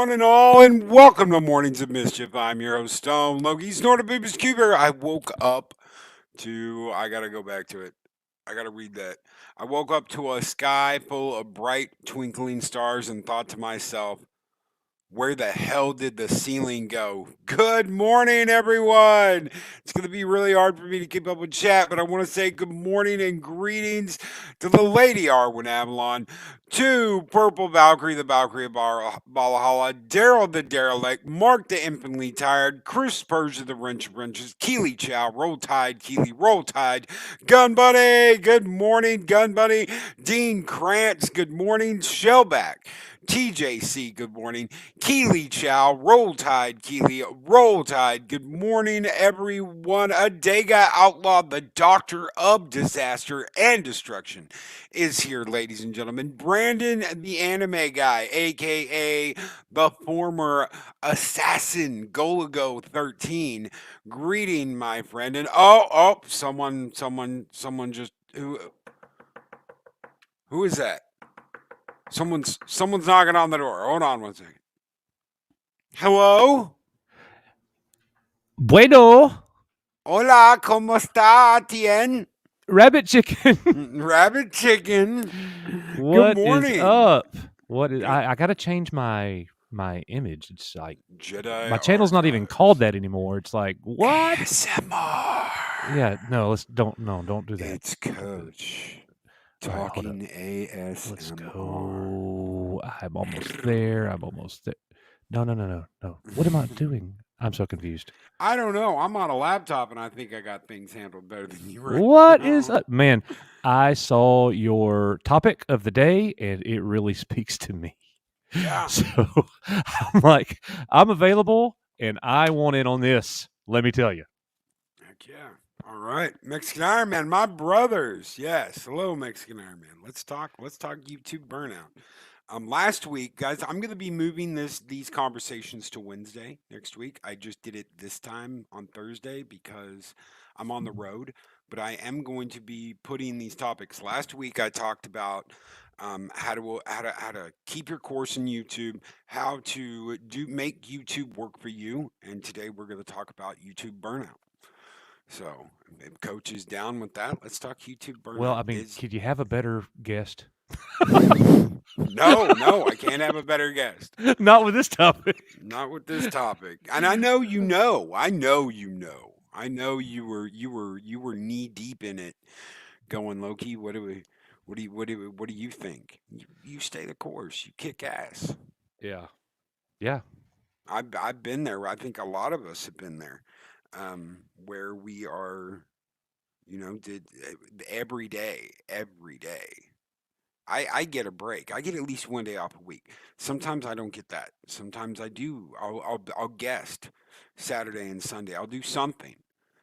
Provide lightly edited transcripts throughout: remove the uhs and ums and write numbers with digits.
one and all, and welcome to Mornings of Mischief. I'm your host, Stone Logie Snorted Babies Cuber. I woke up I gotta go back to it. I gotta read that. I woke up to a sky full of bright, twinkling stars and thought to myself, where the hell did the ceiling go? Good morning, everyone. It's going to be really hard for me to keep up with chat, but I want to say good morning and greetings to the Lady Arwen Avalon, to Purple Valkyrie, the Valkyrie of Valhalla, Daryl the Derelict, Mark the Infinitely Tired, Chris Persia the Wrench of Wrenches, Keely Chow, Roll Tide, Keely, Roll Tide, Gun Buddy, good morning, Gun Buddy, Dean Krantz, good morning, Shellback. TJC, good morning. Keely Chow, Roll Tide, Keely, Roll Tide. Good morning, everyone. Adega Outlaw, the Doctor of Disaster and Destruction, is here, ladies and gentlemen. Brandon, the anime guy, aka the former assassin, Golago 13. Greeting, my friend. And someone just who is that? Someone's knocking on the door. Hold on one second. Hello? Bueno, Hola, ¿cómo está, Tien? rabbit chicken. Rabbit chicken. What Good is morning. up? What is? Good. I got to change my image. It's like Jedi. my channel's not even called that anymore. It's like what? ASMR. Yeah, no, don't do that. It's Coach All right, hold talking up. ASMR. Let's go. I'm almost there. No. What am I doing? I'm so confused. I don't know. I'm on a laptop and I think I got things handled better than you right What now. is up? Man, I saw your topic of the day and it really speaks to me. Yeah. So I'm like, I'm available and I want in on this. Let me tell you. Heck yeah. All right. Mexican Iron Man, my brothers. Yes. Hello, Mexican Iron Man. Let's talk YouTube burnout. Last week, guys, I'm gonna be moving these conversations to Wednesday next week. I just did it this time on Thursday because I'm on the road, but I am going to be putting these topics. Last week I talked about how to keep your course in YouTube, how to make YouTube work for you, and today we're going to talk about YouTube burnout. So, if Coach is down with that, let's talk YouTube burnout. Well, I mean, could you have a better guest? No, I can't have a better guest. Not with this topic. Not with this topic. And I know you know. I know you know. I know you were knee deep in it, going Loki. What do you think? You stay the course. You kick ass. Yeah. Yeah. I've been there. I think a lot of us have been there, where we are. Did every day, every day. I get a break. I get at least one day off a week. Sometimes I don't get that. Sometimes I do. I'll guest Saturday and Sunday. I'll do something.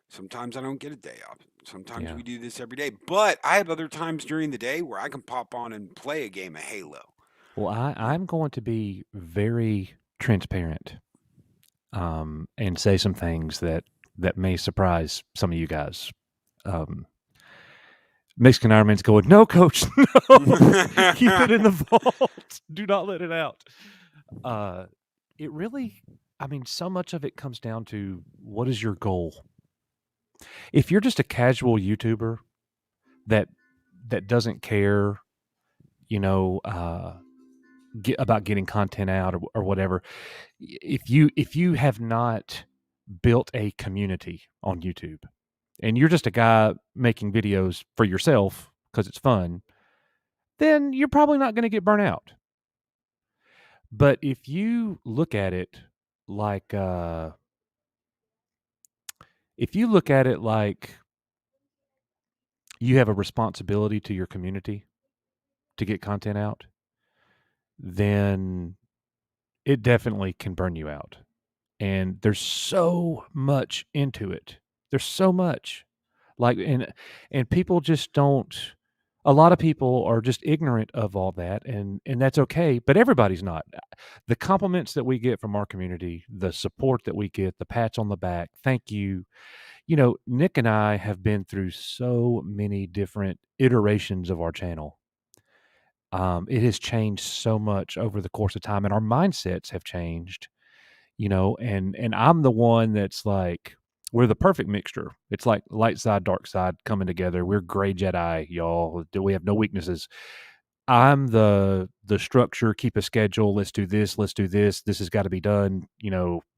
Sometimes I don't get a day off. Sometimes Yeah. we do this every day. But I have other times during the day where I can pop on and play a game of Halo. Well, I'm going to be very transparent and say some things that may surprise some of you guys. Mexican Iron Man's going, no, coach, no, keep it in the vault. Do not let it out. It really, I mean, so much of it comes down to what is your goal? If you're just a casual YouTuber that doesn't care, about getting content out or whatever, if you have not built a community on YouTube, and you're just a guy making videos for yourself because it's fun, then you're probably not going to get burnt out. But if you look at it like, you have a responsibility to your community to get content out, then it definitely can burn you out. And there's so much into it. There's so much. Like, and people just don't, a lot of people are just ignorant of all that, and that's okay, but everybody's not. The compliments that we get from our community, the support that we get, the pats on the back, thank you. Nick and I have been through so many different iterations of our channel, It has changed so much over the course of time, and our mindsets have changed, and I'm the one that's like, we're the perfect mixture. It's like light side, dark side coming together. We're gray Jedi, y'all. We have no weaknesses. I'm the structure, keep a schedule, let's do this, this has gotta be done,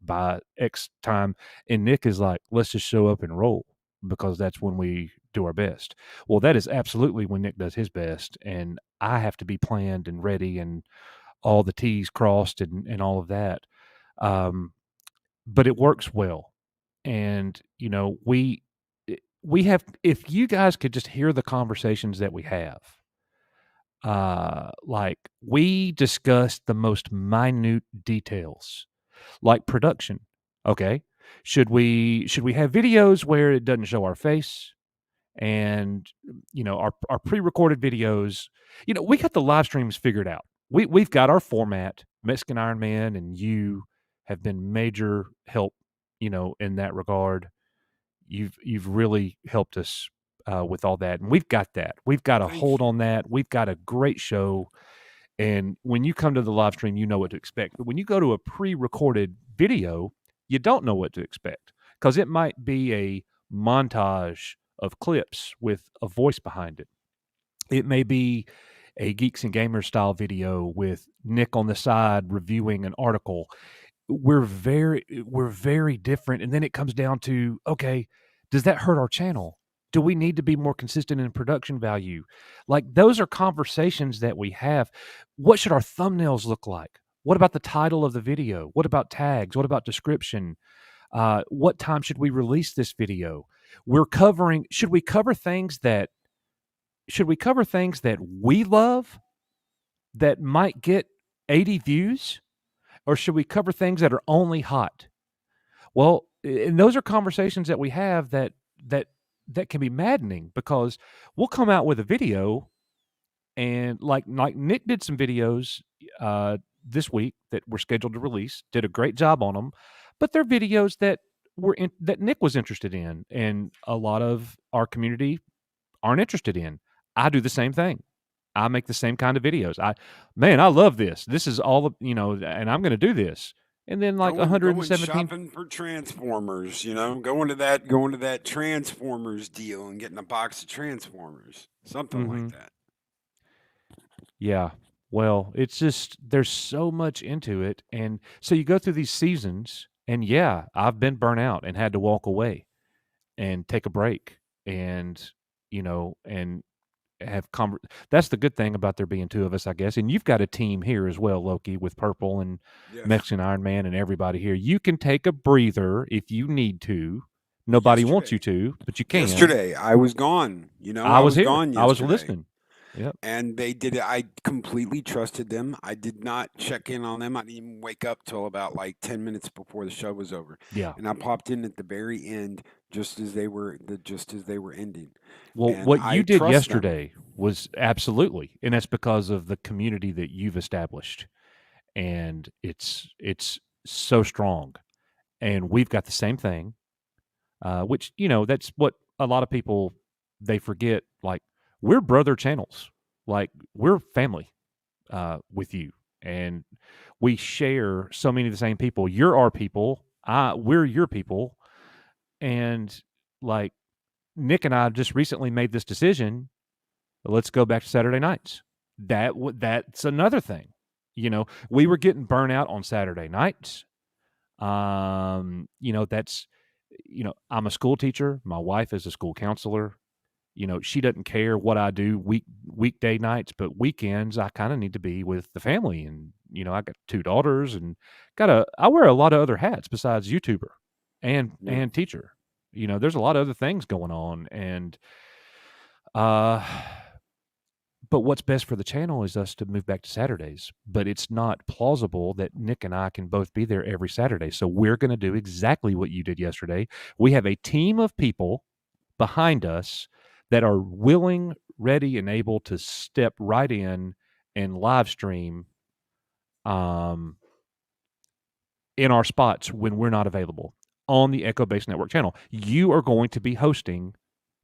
by X time, and Nick is like, "Let's just show up and roll, because that's when we do our best." Well, that is absolutely when Nick does his best, and I have to be planned and ready and all the T's crossed and all of that, um, but it works well, and, we have if you guys could just hear the conversations that we have, like, we discussed the most minute details, like production. Okay, should we have videos where it doesn't show our face? And our pre-recorded videos. We got the live streams figured out. We've got our format. Mexican Iron Man and you have been major help, in that regard. You've really helped us with all that, and we've got that. We've got a Thank hold you. on that. We've got a great show, and when you come to the live stream, you know what to expect. But when you go to a pre-recorded video, you don't know what to expect, because it might be a montage of clips with a voice behind it. It may be a Geeks and Gamers style video with Nick on the side reviewing an article. We're very different, and then it comes down to, okay, does that hurt our channel? Do we need to be more consistent in production value? Like, those are conversations that we have. What should our thumbnails look like? What about the title of the video? What about tags? What about description? What time should we release this video? We're covering should we cover things that we love that might get 80 views, or should we cover things that are only hot? Well, and those are conversations that we have that that can be maddening, because we'll come out with a video, and like Nick did some videos this week that were scheduled to release, did a great job on them, but they're videos that Nick was interested in, and a lot of our community aren't interested in. I do the same thing. I make the same kind of videos. I love this. This is all and I'm going to do this. And then like Going 117. shopping for Transformers, going to that Transformers deal and getting a box of Transformers. Something like Mhm. that. Yeah. Well, it's just there's so much into it, and so you go through these seasons, and yeah, I've been burnt out and had to walk away and take a break, and and have that's the good thing about there being two of us, I guess. And you've got a team here as well, Loki, with Purple and Yes. Mexican Iron Man and everybody here. You can take a breather if you need to. Nobody wants you Yesterday. to, but you can. Yesterday I was gone. I I was was here. gone I was yesterday. listening. Yep. And they did it. I completely trusted them. I did not check in on them. I didn't even wake up till about like 10 minutes before the show was over. Yeah. And I popped in at the very end just as they were ending. Well, And what I you did trust them. yesterday was absolutely, and that's because of the community that you've established, and it's so strong. And we've got the same thing, which that's what a lot of people they forget. Like, we're brother channels, like we're family with you, and we share so many of the same people. You're our people. We're your people, and like Nick and I just recently made this decision. Let's go back to Saturday nights. That's another thing. We were getting burnout on Saturday nights. That's I'm a school teacher. My wife is a school counselor. She doesn't care what I do weekday nights, but weekends I kind of need to be with the family. And I got two daughters, and I wear a lot of other hats besides YouTuber and Yeah. and teacher. There's a lot of other things going on, and uh but what's best for the channel is us to move back to Saturdays. But it's not plausible that Nick and I can both be there every Saturday. So we're going to do exactly what you did yesterday. We have a team of people behind us that are willing, ready, and able to step right in and live stream um, in our spots when we're not available on the Echo Base Network channel. You are going to be hosting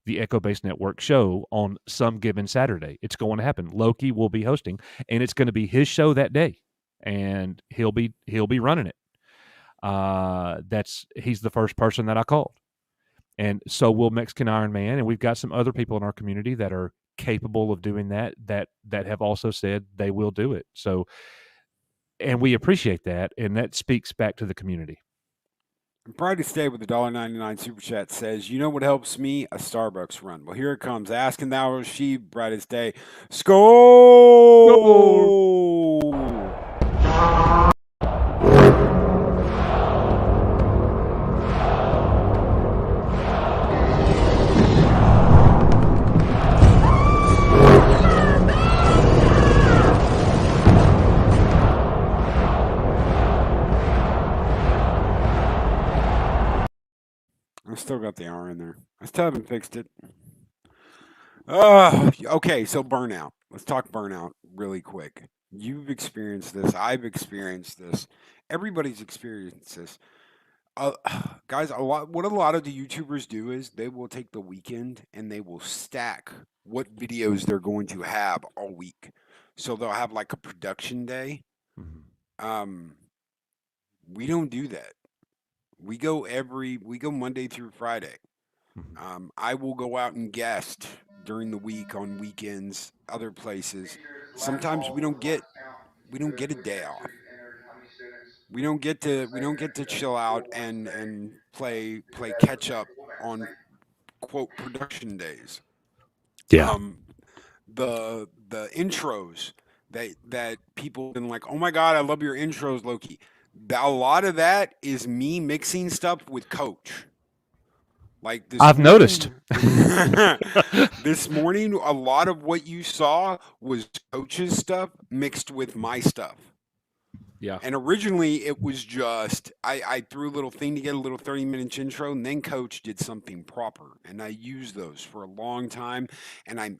the Echo Base Network show on some given Saturday. It's going to happen. Loki will be hosting, and it's going to be his show that day, and he'll be running it. He's the first person that I called, and so will Mexican Iron Man, and we've got some other people in our community that are capable of doing that. That have also said they will do it. So, and we appreciate that, and that speaks back to the community. Brightest Day with the $1.99 super chat says, "You know what helps me? A Starbucks run." Well, here it comes. Asking thou she, Brightest Day. Goal. Skull! I still got the R in there. I still haven't fixed it. Okay, so burnout. Let's talk burnout really quick. You've experienced this. I've experienced this. Everybody's experienced this. Uh, guys, what a lot of the YouTubers do is they will take the weekend and they will stack what videos they're going to have all week. So they'll have like a production day. Mhm. Um, we don't do that. We go Monday through Friday. Mhm. I will go out and guest during the week on weekends, other places. Sometimes we don't get a day off. We don't get to chill out and play catch up on quote production days. Yeah. Um, the intros that people have been like, oh my god, I love your intros, Loki. A lot of that is me mixing stuff with Coach. Like this I've noticed. morning, this morning, a lot of what you saw was Coach's stuff mixed with my stuff. Yeah. And originally, it was just I threw a little thing to get a little 30 minute intro, and then Coach did something proper, and I used those for a long time. And I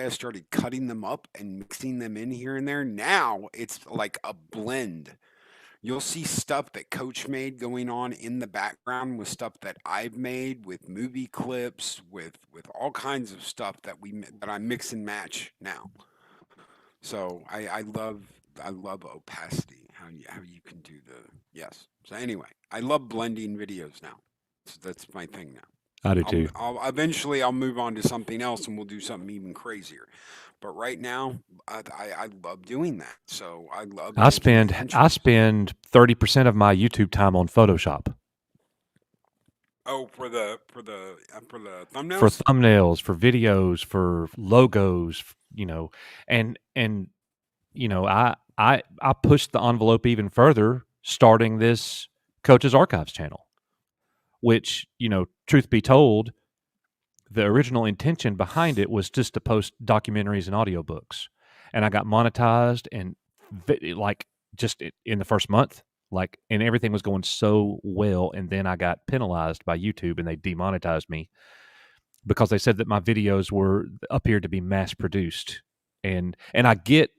started cutting them up and mixing them in here and there. Now it's like a blend. You'll see stuff that Coach made going on in the background with stuff that I've made with movie clips, with all kinds of stuff that I mix and match now. So I love opacity. How you can do the yes. So anyway, I love blending videos now. So that's my thing now. I do I'll too. I'll eventually I'll move on to something else and we'll do something even crazier. But right now, I love doing that. So I love I making the spend I intros. spend 30% of my YouTube time on Photoshop Oh, for the for thumbnails? thumbnails, for videos, for logos, and I pushed the envelope even further starting this Coach's Archives channel, which, truth be told, the original intention behind it was just to post documentaries and audiobooks. And I got monetized and like just in the first month, like, and everything was going so well. And then I got penalized by YouTube and they demonetized me because they said that my videos appeared to be mass produced. And I get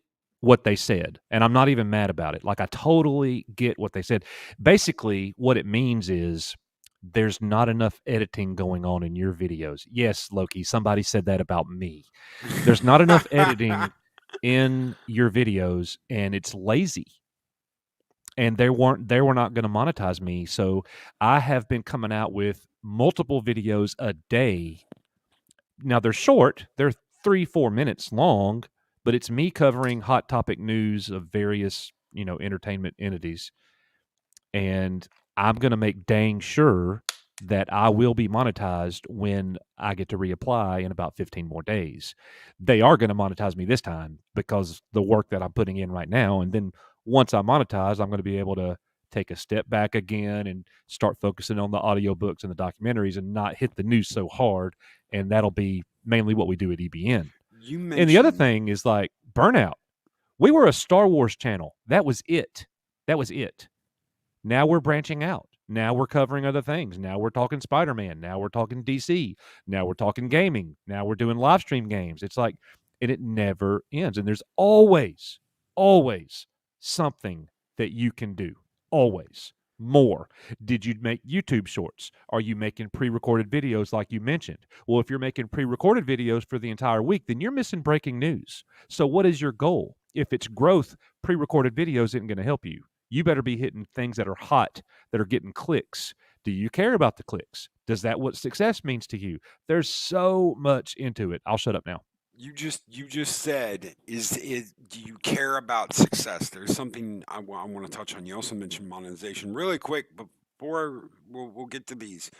what they said, and I'm not even mad about it. Like, I totally get what they said. Basically, what it means is there's not enough editing going on in your videos. Yes, Loki, somebody said that about me. There's not enough editing in your videos, and it's lazy. And they were not going to monetize me. So I have been coming out with multiple videos a day. Now they're short, they're 3-4 minutes long, but it's me covering hot topic news of various, entertainment entities. And I'm going to make dang sure that I will be monetized when I get to reapply in about 15 more days. They are going to monetize me this time because the work that I'm putting in right now. And then once I monetize, I'm going to be able to take a step back again and start focusing on the audiobooks and the documentaries and not hit the news so hard. And that'll be mainly what we do at EBN. You And the other mentioned thing is like Burnout. We were a Star Wars channel. That was it. That was it. Now we're branching out. Now we're covering other things. Now we're talking Spider-Man. Now we're talking DC. Now we're talking gaming. Now we're doing live stream games. It's like, and it never ends. And there's always, always something that you can do. Always. More. Did you make YouTube shorts? Are you making pre-recorded videos like you mentioned? Well, if you're making pre-recorded videos for the entire week, then you're missing breaking news. So what is your goal? If it's growth, pre-recorded videos isn't going to help you. You better be hitting things that are hot, that are getting clicks. Do you care about the clicks? Does that what success means to you? There's so much into it. I'll shut up now. You just said, do you care about success? There's something I want to touch on. You also mentioned monetization really quick before we'll get to these.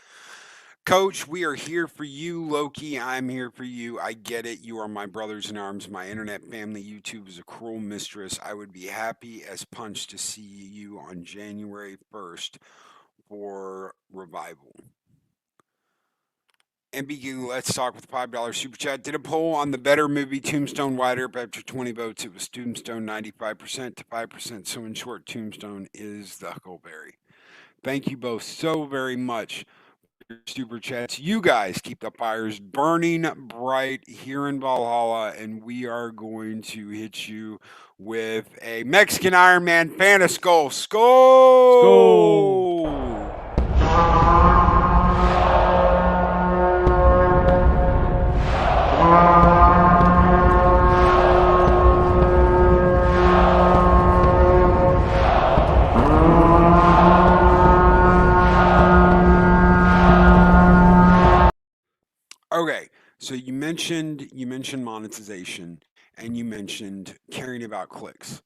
Coach, we are here for you. Loki, I'm here for you. I get it. You are my brothers in arms, my internet family. YouTube is a cruel mistress. I would be happy as punch to see you on January 1st for revival. MBQ, let's talk with $5 super chat. Did a poll on the better movie Tombstone wider up after 20 votes. It was Tombstone 95% to 5%. So in short, Tombstone is the Huckleberry. Thank you both so very much for your super chats. You guys keep the fires burning bright here in Valhalla, and we are going to hit you with a Mexican Iron Man fan of Skull. Let's go. Skull! Okay, so you mentioned monetization and you mentioned caring about clicks.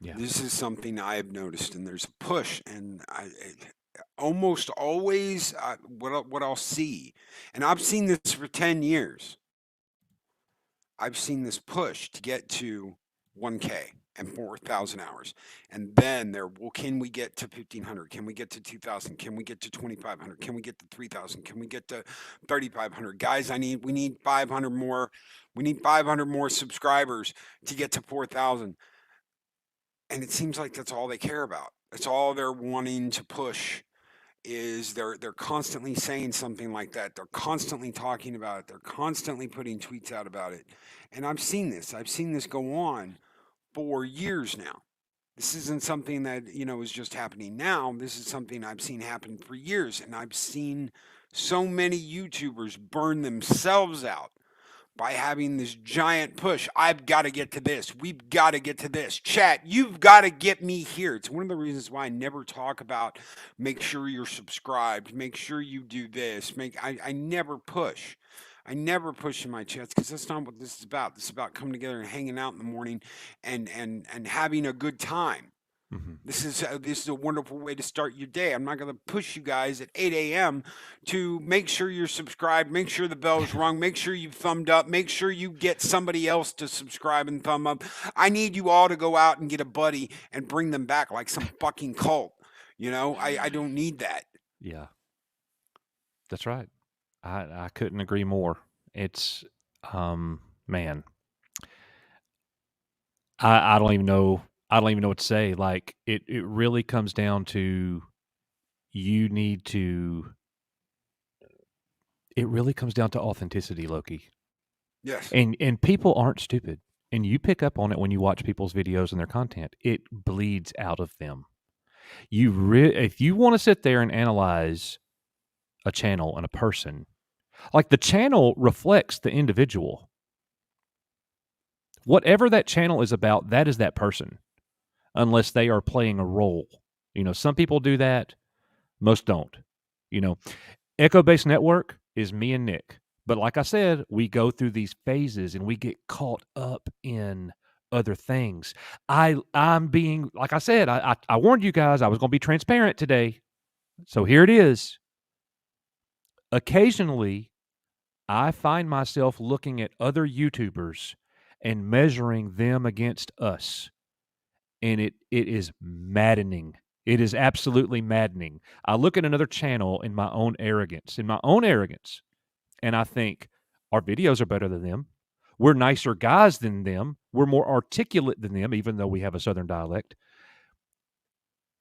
Yeah. This is something I have noticed, and there's a push, and almost always what I'll see, and I've seen this for 10 years. I've seen this push to get to 1K and 4,000 hours. And then well, can we get to 1,500? Can we get to 2,000? Can we get to 2,500? Can we get to 3,000? Can we get to 3,500? Guys, we need 500 more. We need 500 more subscribers to get to 4,000. And it seems like that's all they care about. That's all they're wanting to push is they're constantly saying something like that. They're constantly talking about it. They're constantly putting tweets out about it. And I've seen this. I've seen this go on for years now. This isn't something that, is just happening now. This is something I've seen happen for years. And I've seen so many YouTubers burn themselves out by having this giant push. I've got to get to this. We've got to get to this. Chat, you've got to get me here. It's one of the reasons why I never talk about make sure you're subscribed, make sure you do this. I never push. I never push in my chats because that's not what this is about. This is about coming together and hanging out in the morning and having a good time. Mm-hmm. This is a wonderful way to start your day. I'm not going to push you guys at 8 a.m. to make sure you're subscribed, make sure the bell's rung, make sure you've thumbed up, make sure you get somebody else to subscribe and thumb up. I need you all to go out and get a buddy and bring them back like some fucking cult. I don't need that. Yeah. That's right. I couldn't agree more. It's man, I don't even know what to say. Like it really comes down to you need to it really comes down to authenticity, Loki. Yes. And people aren't stupid. And you pick up on it when you watch people's videos and their content. It bleeds out of them. If you want to sit there and analyze a channel and a person, like the channel reflects the individual. Whatever that channel is about, that is that person, unless they are playing a role. Some people do that, most don't. Echo Based Network is me and Nick. But like I said, we go through these phases and we get caught up in other things. I'm being, like I said, I warned you guys I was going to be transparent today. So here it is. Occasionally, I find myself looking at other YouTubers and measuring them against us. And it is maddening. It is absolutely maddening. I look at another channel in my own arrogance, and I think our videos are better than them. We're nicer guys than them. We're more articulate than them, even though we have a Southern dialect.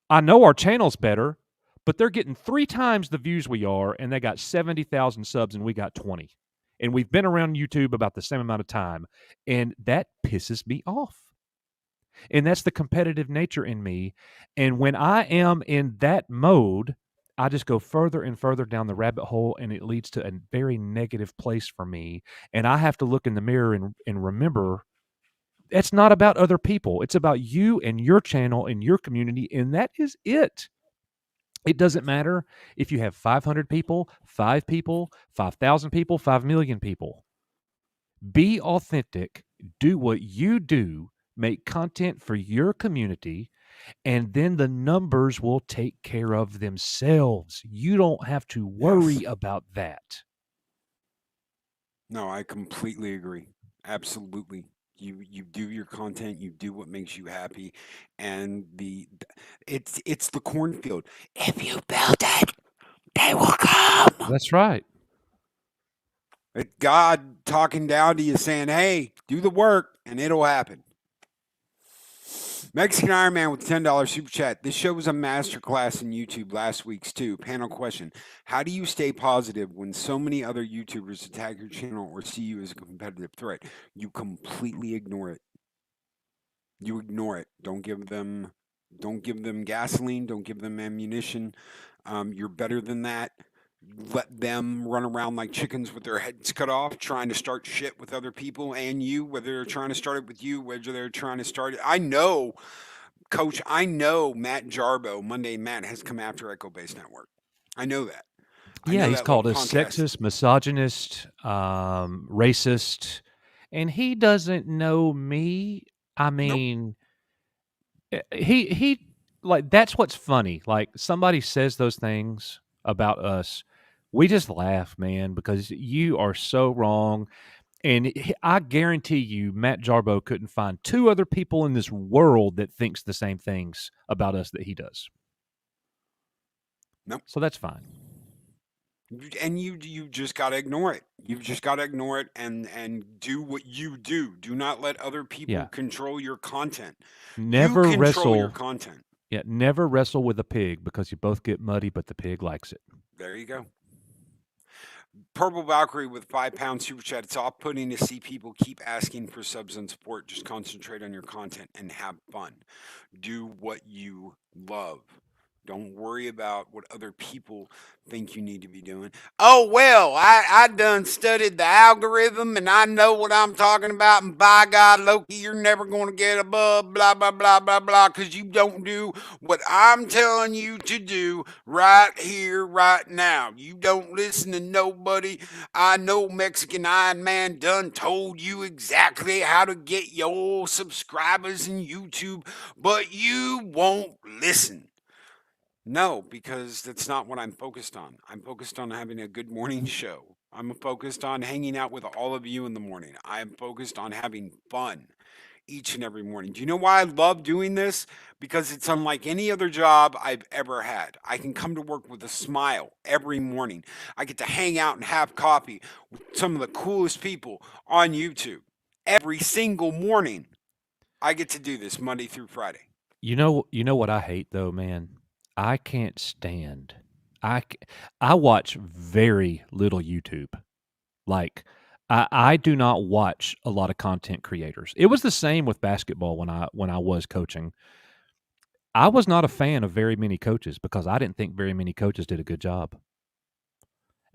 I know our channel's better, but they're getting 3 times the views we are, and they got 70,000 subs, and we got 20. And we've been around YouTube about the same amount of time, and that pisses me off. And that's the competitive nature in me. And when I am in that mode, I just go further and further down the rabbit hole, and it leads to a very negative place for me. And I have to look in the mirror and remember it's not about other people. It's about you and your channel and your community, and that is it. It doesn't matter if you have 500 people, 5 people, 5,000 people, 5 million people. Be authentic, do what you do, make content for your community, and then the numbers will take care of themselves. You don't have to Yes. worry about that. No, I completely agree. Absolutely. You do your content, you do what makes you happy, and it's the cornfield. If you build it, they will come. That's right. It's God talking down to you saying, "Hey, do the work and it'll happen." Mexican Iron Man with $10 super chat. This show was a masterclass in YouTube last week's too. Panel question: how do you stay positive when so many other YouTubers attack your channel or see you as a competitive threat? You completely ignore it. You ignore it. Don't give them gasoline. Don't give them ammunition. You're better than that. Let them run around like chickens with their heads cut off, trying to start shit with other people and you, whether they're trying to start it with you, whether they're trying to start it. I know, Coach, I know Matt Jarbo, Monday Matt, has come after Echo Base Network. I know that. I Yeah, know he's that little called a podcast. sexist, misogynist, racist, and he doesn't know me. I Nope. mean, he like that's what's funny. Like somebody says those things about us, we just laugh, man, because you are so wrong. And I guarantee you, Matt Jarbo couldn't find two other people in this world that thinks the same things about us that he does. Nope. So that's fine. And you just got to ignore it. You've just got to ignore it and do what you do. Do not let other people Yeah. control your content. You Never control your wrestle. content. Yeah, never wrestle with a pig because you both get muddy, but the pig likes it. There you go. Purple Valkyrie with £5 super chat. It's off putting to see people keep asking for subs and support. Just concentrate on your content and have fun. Do what you love. Don't worry about what other people think you need to be doing. Oh, well, I done studied the algorithm and I know what I'm talking about. And by God, Loki, you're never going to get above blah, blah, blah, blah, blah, because you don't do what I'm telling you to do right here, right now. You don't listen to nobody. I know Mexican Iron Man done told you exactly how to get your subscribers in YouTube, but you won't listen. No, because that's not what I'm focused on. I'm focused on having a good morning show. I'm focused on hanging out with all of you in the morning. I'm focused on having fun each and every morning. Do you know why I love doing this? Because it's unlike any other job I've ever had. I can come to work with a smile every morning. I get to hang out and have coffee with some of the coolest people on YouTube every single morning. I get to do this Monday through Friday. You know what I hate though, man? I can't stand. I c- I watch very little YouTube. Like I do not watch a lot of content creators. It was the same with basketball when I was coaching. I was not a fan of very many coaches because I didn't think very many coaches did a good job.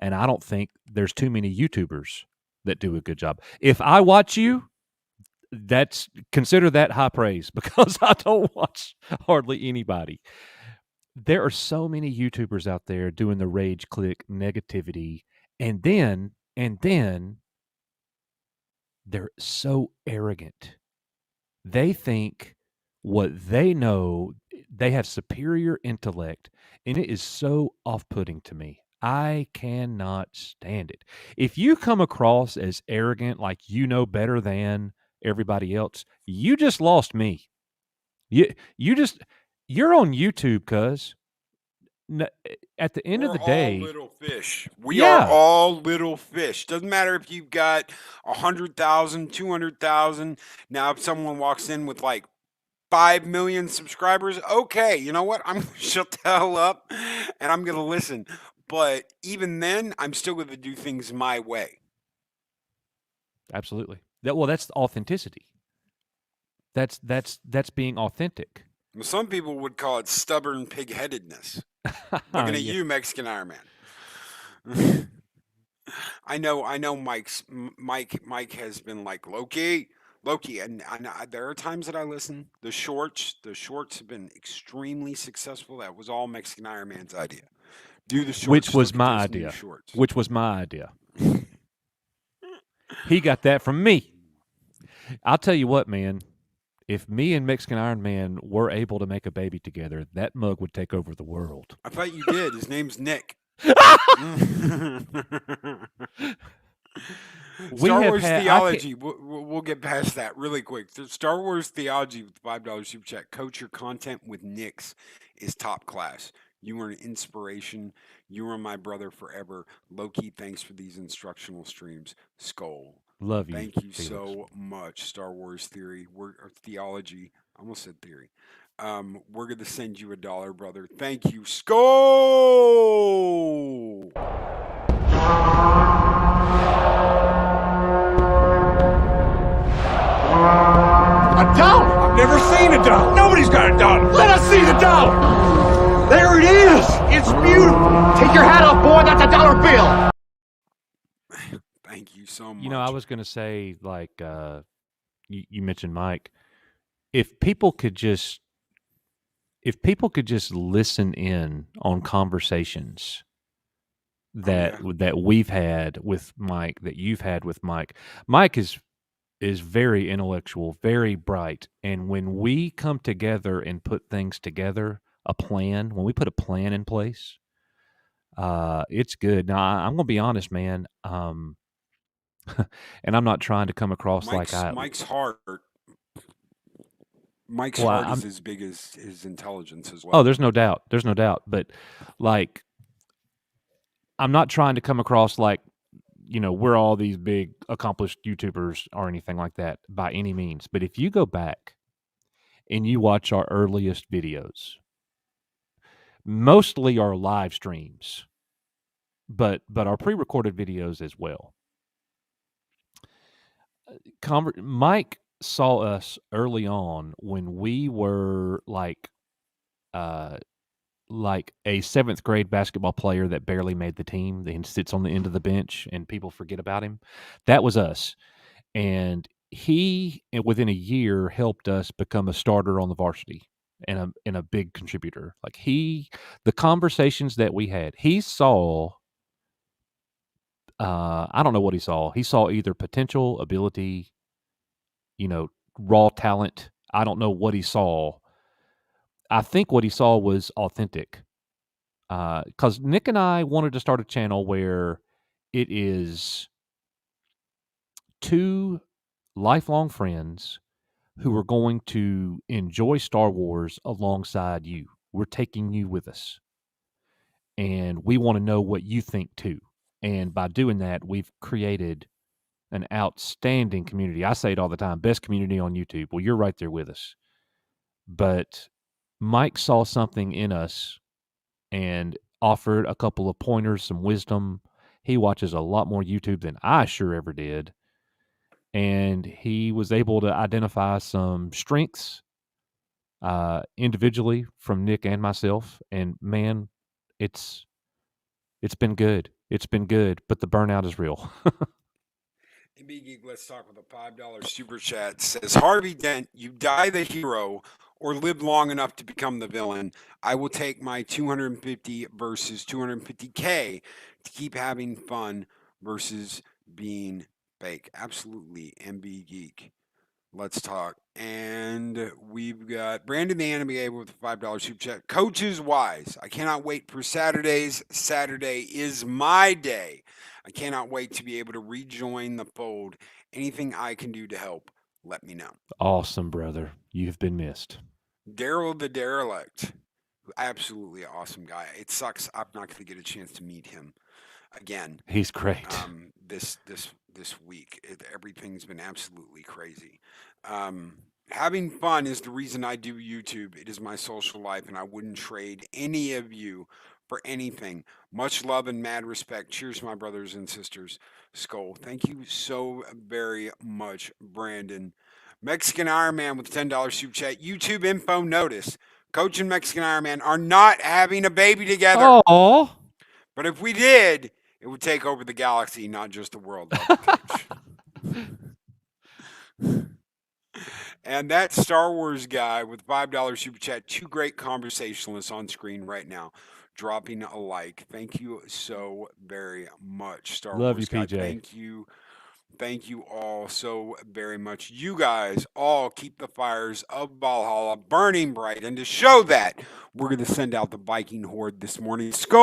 And I don't think there's too many YouTubers that do a good job. If I watch you, that's consider that high praise because I don't watch hardly anybody. There are so many YouTubers out there doing the rage click negativity, and then they're so arrogant. They think what they know, they have superior intellect, and it is so off-putting to me. I cannot stand it. If you come across as arrogant, like you know better than everybody else, you just lost me. You just you're on YouTube, cuz at the end of We're the all day, little fish. We are yeah, all little fish. Doesn't matter if you've got 100,000, 200,000. Now, if someone walks in with like 5 million subscribers, okay, you know what? I'm going to shut the hell up and I'm going to listen. But even then, I'm still going to do things my way. absolutely. That's authenticity. That's being authentic. Well, some people would call it stubborn pig-headedness. Looking at Yeah. you, Mexican Iron Man. I know. Mike has been like Loki, and there are times that I listen. The shorts have been extremely successful. That was all Mexican Iron Man's idea. Do the Which shorts. was Look at my this new idea. shorts. Which was my idea. He got that from me. I'll tell you what, man. If me and Mexican Iron Man were able to make a baby together, that mug would take over the world. I thought you did. His name's Nick. We Star have Wars had I can't theology. We'll get past that really quick. Star Wars theology with $5 super chat. Coach, your content with Nyx is top class. You are an inspiration. You are my brother forever. Loki, thanks for these instructional streams. Skull. love you, Thank you Felix. so much. Star Wars theory. Or theology. I almost said theory. We're gonna send you $1, brother. Thank you, Skull. A dollar? I've never seen a dollar. Nobody's got a dollar. Let us see the dollar. There it is. It's beautiful. Take your hat off, boy. That's a dollar bill. Thank you so You know, I much. was gonna say, like, you mentioned Mike. If people could just if people could just listen in on conversations Oh yeah. that we've had with Mike, that you've had with Mike. Mike is very intellectual, very bright, and when we come together and put things together, a plan, when we put a plan in place, it's good. Now, I'm gonna be honest, man. And I'm not trying to come across like Mike's I. Mike's heart Mike's Well, heart is I'm. as big as his intelligence as Oh, well. there's no doubt. There's no doubt. But like, I'm not trying to come across like we're all these big accomplished YouTubers or anything like that by any means. But if you go back and you watch our earliest videos, mostly our live streams, but our pre-recorded videos as well. Mike saw us early on when we were uh like a seventh grade basketball player that barely made the team and sits on the end of the bench and people forget about him. That was us. And he, within a year, helped us become a starter on the varsity and a big contributor. Like the conversations that we had, he saw. I don't know what he saw. He saw either potential, ability, you know, raw talent. I don't know what he saw. I think what he saw was authentic. Because Nick and I wanted to start a channel where it is two lifelong friends who are going to enjoy Star Wars alongside you. We're taking you with us, and we want to know what you think too. And by doing that, we've created an outstanding community. I say it all the time, best community on YouTube. Well, you're right there with us. But Mike saw something in us and offered a couple of pointers, some wisdom. He watches a lot more YouTube than I sure ever did. And he was able to identify some strengths individually from Nick and myself. And man, it's it's been good. It's been good, but the burnout is real. And Big Geek, let's talk with a $5 super chat. Says Harvey Dent, you die the hero or live long enough to become the villain. I will take my 250 versus 250K to keep having fun versus being fake. Absolutely, MB Geek. Let's talk. And we've got Brandon the Anime with a $5 super chat. Coach is wise. I cannot wait for Saturdays. Saturday is my day. I cannot wait to be able to rejoin the fold. Anything I can do to help, let me know. Awesome, brother. You've been missed. Daryl the Derelict. Absolutely awesome guy. It sucks I'm not going to get a chance to meet him again He's great. this week. Everything's been absolutely crazy. Um, Having fun is the reason I do YouTube. It is my social life, and I wouldn't trade any of you for anything. Much love and mad respect. Cheers, my brothers and sisters. Skull. Thank you so very much, Brandon. Mexican Iron Man with $10 super chat. YouTube info notice. Coach and Mexican Iron Man are not having a baby together. Oh, But if we did, it would take over the galaxy, not just the world. Love you, Coach. And that Star Wars guy with $5 super chat, two great conversationalists on screen right now, dropping a like. Thank you so very much, Star love Wars you, guy. PJ. Thank you. Thank you all so very much. You guys all keep the fires of Valhalla burning bright. And to show that, we're going to send out the Viking horde this morning. Skål!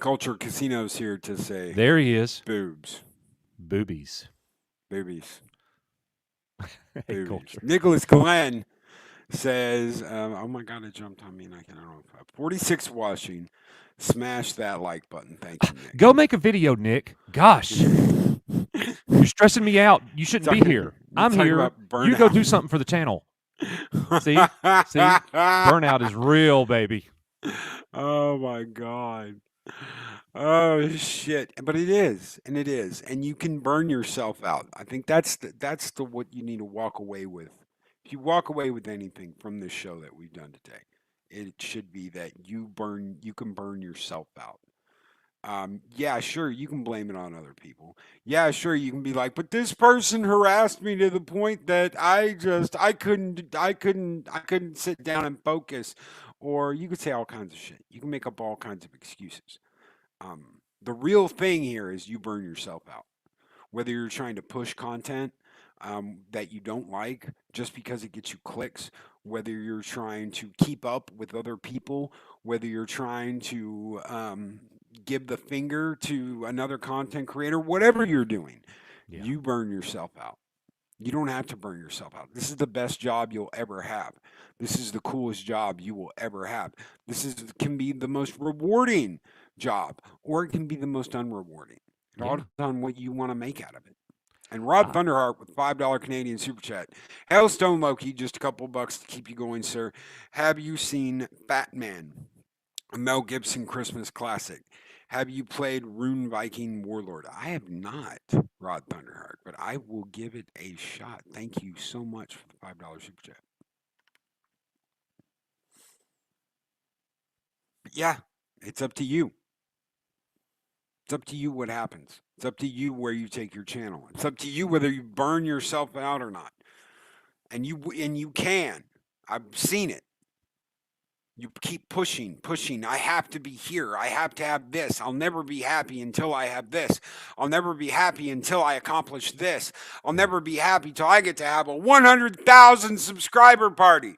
Culture Casino's here to say There he is. boobs. Boobies. Boobies. Hey, Boobies. Culture. Nicholas Glenn says, oh my God, it jumped on me and I don't know. 46 watching. Smash that like button. Thank you, Nick. Go make a video, Nick. Gosh, you're stressing me out. You shouldn't be here. I'm here. You go do something for the channel. See? Burnout is real, baby. Oh my God. Oh shit. But it is, and it is. And you can burn yourself out. I think that's the what you need to walk away with. If you walk away with anything from this show that we've done today, it should be that you can burn yourself out. Yeah, sure, you can blame it on other people. Yeah, sure, you can be like, but this person harassed me to the point that I couldn't sit down and focus. Or you could say all kinds of shit. You can make up all kinds of excuses. The real thing here is you burn yourself out. Whether you're trying to push content that you don't like just because it gets you clicks, whether you're trying to keep up with other people, whether you're trying to give the finger to another content creator, whatever you're doing, you burn yourself out. You don't have to burn yourself out. This is the best job you'll ever have. This is the coolest job you will ever have. Can be the most rewarding job, or it can be the most unrewarding. It all depends on what you want to make out of it. And Rob Thunderheart with $5 Canadian super chat. Hailstone Loki, just a couple bucks to keep you going, sir. Have you seen Fat Man, a Mel Gibson Christmas classic? Have you played Rune Viking Warlord? I have not, Rod Thunderheart, but I will give it a shot. Thank you so much for the $5 super chat. But yeah, it's up to you. It's up to you what happens. It's up to you where you take your channel. It's up to you whether you burn yourself out or not. And you can. I've seen it. You keep pushing. I have to be here. I have to have this. I'll never be happy until I have this. I'll never be happy until I accomplish this. I'll never be happy till I get to have a 100,000 subscriber party.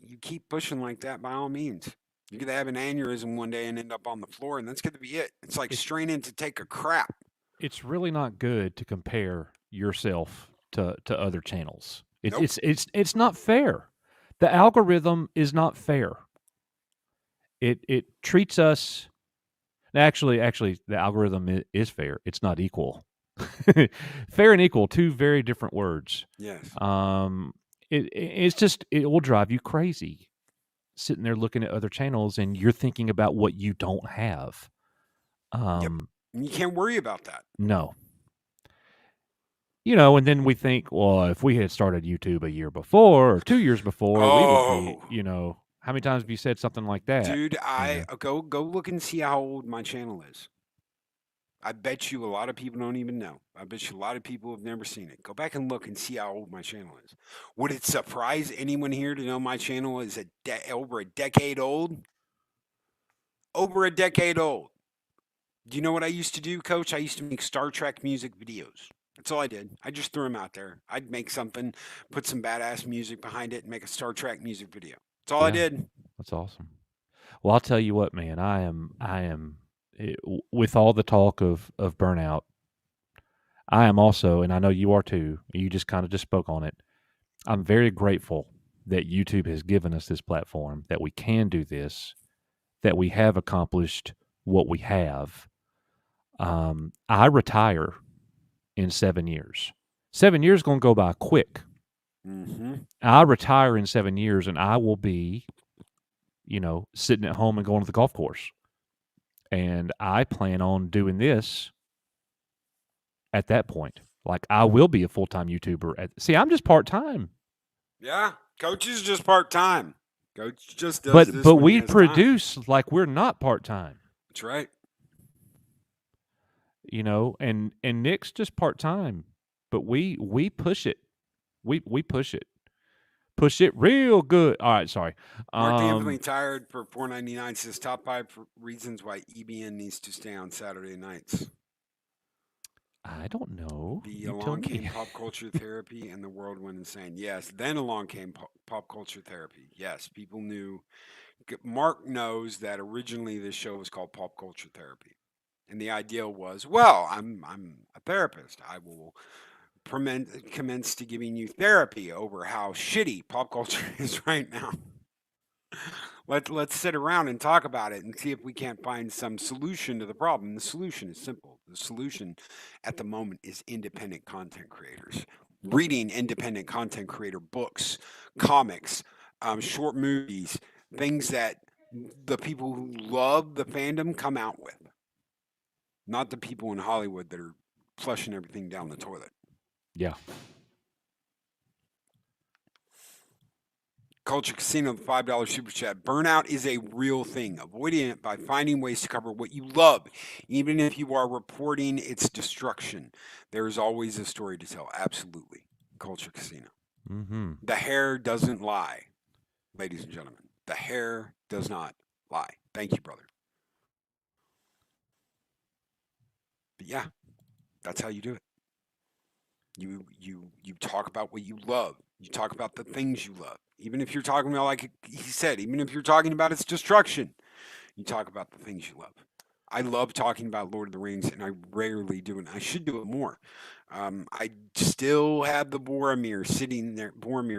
You keep pushing like that by all means. You're going to have an aneurysm one day and end up on the floor, and that's going to be it. It's like straining to take a crap. It's really not good to compare yourself to other channels. Nope. It's not fair. The algorithm is not fair. It treats us. Actually, the algorithm is fair. It's not equal. Fair and equal, two very different words. Yes. It will drive you crazy sitting there looking at other channels and you're thinking about what you don't have. You can't worry about that. No. And then we think, well, if we had started YouTube a year before or 2 years before, we would be, how many times have you said something like that? Dude, go look and see how old my channel is. I bet you a lot of people don't even know. I bet you a lot of people have never seen it. Go back and look and see how old my channel is. Would it surprise anyone here to know my channel is over a decade old? Over a decade old. Do you know what I used to do, Coach? I used to make Star Trek music videos. That's all I did. I just threw them out there. I'd make something, put some badass music behind it, and make a Star Trek music video. That's all I did. That's awesome. Well, I'll tell you what, man. I am with all the talk of burnout. I am also, and I know you are too. You just kind of just spoke on it. I'm very grateful that YouTube has given us this platform, that we can do this, that we have accomplished what we have. I retire in 7 years. 7 years gonna go by quick. Mm-hmm. I retire in 7 years, and I will be, sitting at home and going to the golf course. And I plan on doing this at that point. Like, I will be a full-time YouTuber. See, I'm just part-time. Yeah, Coach is just part-time. Coach just does But this but when he we has time. produce like we're not part-time. That's right. And Nick's just part-time. But we push it. We push it. Push it real good. All right, sorry. Mark the Infinitely Tired for $4.99 says top 5 reasons why EBN needs to stay on Saturday nights. I don't know. Along came pop culture therapy and the world went insane. Yes, then along came pop culture therapy. Yes, people knew. Mark knows that originally this show was called Pop Culture Therapy. And the idea was, well, I'm a therapist. I will commence to giving you therapy over how shitty pop culture is right now. Let's sit around and talk about it and see if we can't find some solution to the problem. The solution is simple. The solution at the moment is independent content creators. Reading independent content creator books, comics, short movies, things that the people who love the fandom come out with. Not the people in Hollywood that are flushing everything down the toilet. Yeah. Culture Casino, the $5 super chat. Burnout is a real thing. Avoiding it by finding ways to cover what you love, even if you are reporting its destruction. There is always a story to tell. Absolutely. Culture Casino. Mm-hmm. The hair doesn't lie, ladies and gentlemen. The hair does not lie. Thank you, brother. But yeah, that's how you do it. You talk about what you love. You talk about the things you love. Even if you're talking about, like he said, even if you're talking about its destruction, you talk about the things you love. I love talking about Lord of the Rings, and I rarely do it. I should do it more. I still have the Boromir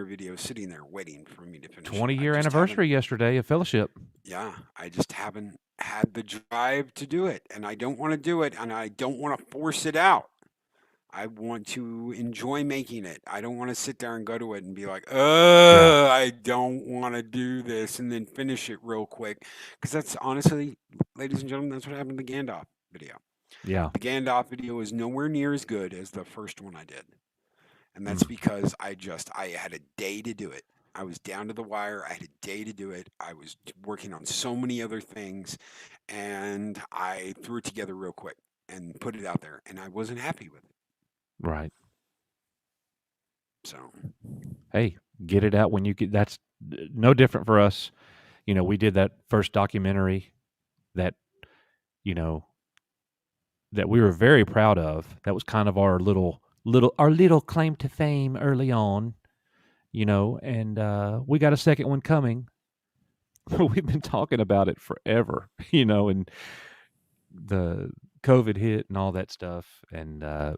video sitting there waiting for me to finish. 20-year anniversary yesterday of Fellowship. Yeah, I just haven't had the drive to do it, and I don't want to do it, and I don't want to force it out. I want to enjoy making it. I don't want to sit there and go to it and be like, I don't want to do this, and then finish it real quick. Because that's honestly, ladies and gentlemen, that's what happened to the Gandalf video. Yeah. The Gandalf video is nowhere near as good as the first one I did. And that's because I had a day to do it. I was down to the wire. I had a day to do it. I was working on so many other things, and I threw it together real quick and put it out there, and I wasn't happy with it. Right. So, hey, get it out when you get. That's no different for us. We did that first documentary that, that we were very proud of. That was kind of our little claim to fame early on, and we got a second one coming. We've been talking about it forever, and the COVID hit and all that stuff, and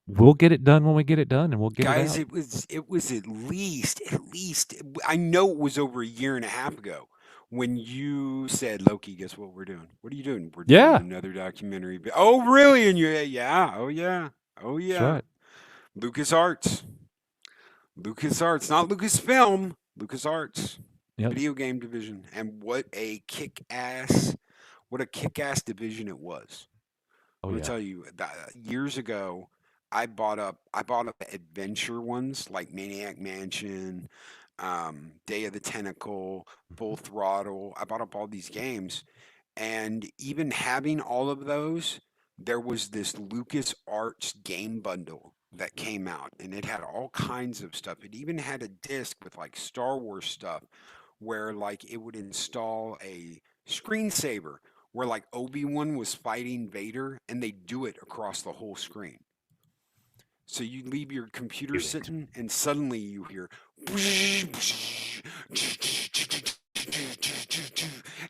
we'll get it done when we get it done, and we'll get guys, it out. it was at least I know it was over a year and a half ago when you said, Loki, guess what we're doing? What are you doing? We're doing another documentary. Oh, really? And you, yeah, oh yeah. That's right. LucasArts, not Lucasfilm, LucasArts, video game division, and what a kick-ass division it was. I'm gonna tell you, years ago, I bought up adventure ones like Maniac Mansion, Day of the Tentacle, Full Throttle. I bought up all these games, and even having all of those, there was this LucasArts game bundle that came out, and it had all kinds of stuff. It even had a disc with like Star Wars stuff, where like it would install a screensaver where like Obi-Wan was fighting Vader, and they do it across the whole screen. So you leave your computer sitting, and suddenly you hear,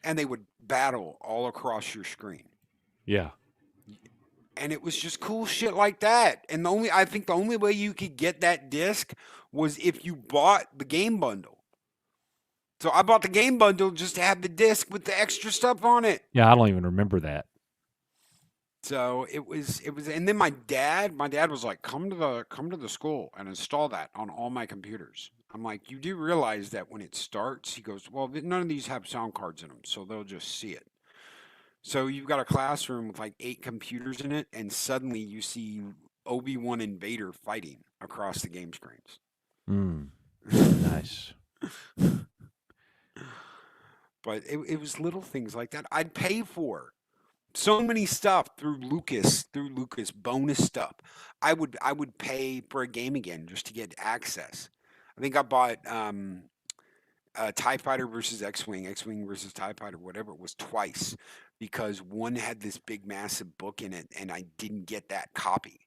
and they would battle all across your screen. Yeah. And it was just cool shit like that. And I think the only way you could get that disc was if you bought the game bundle. So I bought the game bundle just to have the disc with the extra stuff on it. Yeah, I don't even remember that. So it was, and then my dad was like, come to the school and install that on all my computers. I'm like, you do realize that when it starts, he goes, well, none of these have sound cards in them, so they'll just see it. So you've got a classroom with like 8 computers in it, and suddenly you see Obi-Wan and Vader fighting across the game screens. Mm, nice. But it was little things like that I'd pay for. So many stuff through Lucas bonus stuff. I would pay for a game again just to get access. I think I bought TIE Fighter versus X-Wing, X-Wing versus TIE Fighter, whatever it was, twice because one had this big massive book in it and I didn't get that copy.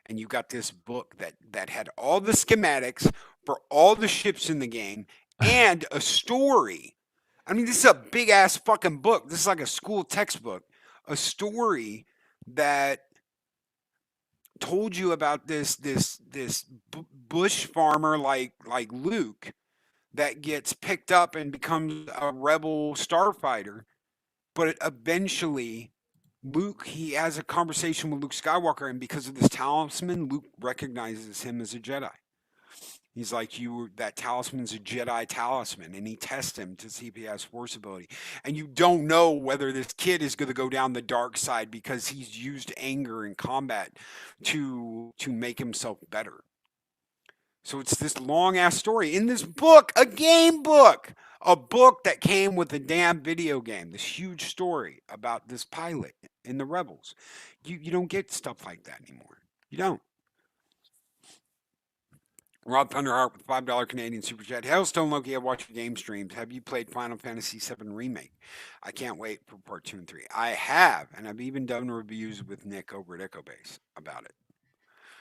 And you got this book that had all the schematics for all the ships in the game and a story. I mean, this is a big ass fucking book. This is like a school textbook. A story that told you about this bush farmer like Luke that gets picked up and becomes a rebel starfighter, but eventually Luke he has a conversation with Luke Skywalker, and because of this talisman, Luke recognizes him as a Jedi. He's like, that talisman's a Jedi talisman, and he tests him to see if he has Force ability. And you don't know whether this kid is going to go down the dark side because he's used anger in combat to make himself better. So it's this long ass story in this book, a game book, a book that came with a damn video game. This huge story about this pilot in the Rebels. You don't get stuff like that anymore. You don't. Rob Thunderheart with $5 Canadian Super Chat. Hailstone Loki, I watch your game streams. Have you played Final Fantasy VII Remake? I can't wait for part 2 and 3. I have, and I've even done reviews with Nick over at Echo Base about it.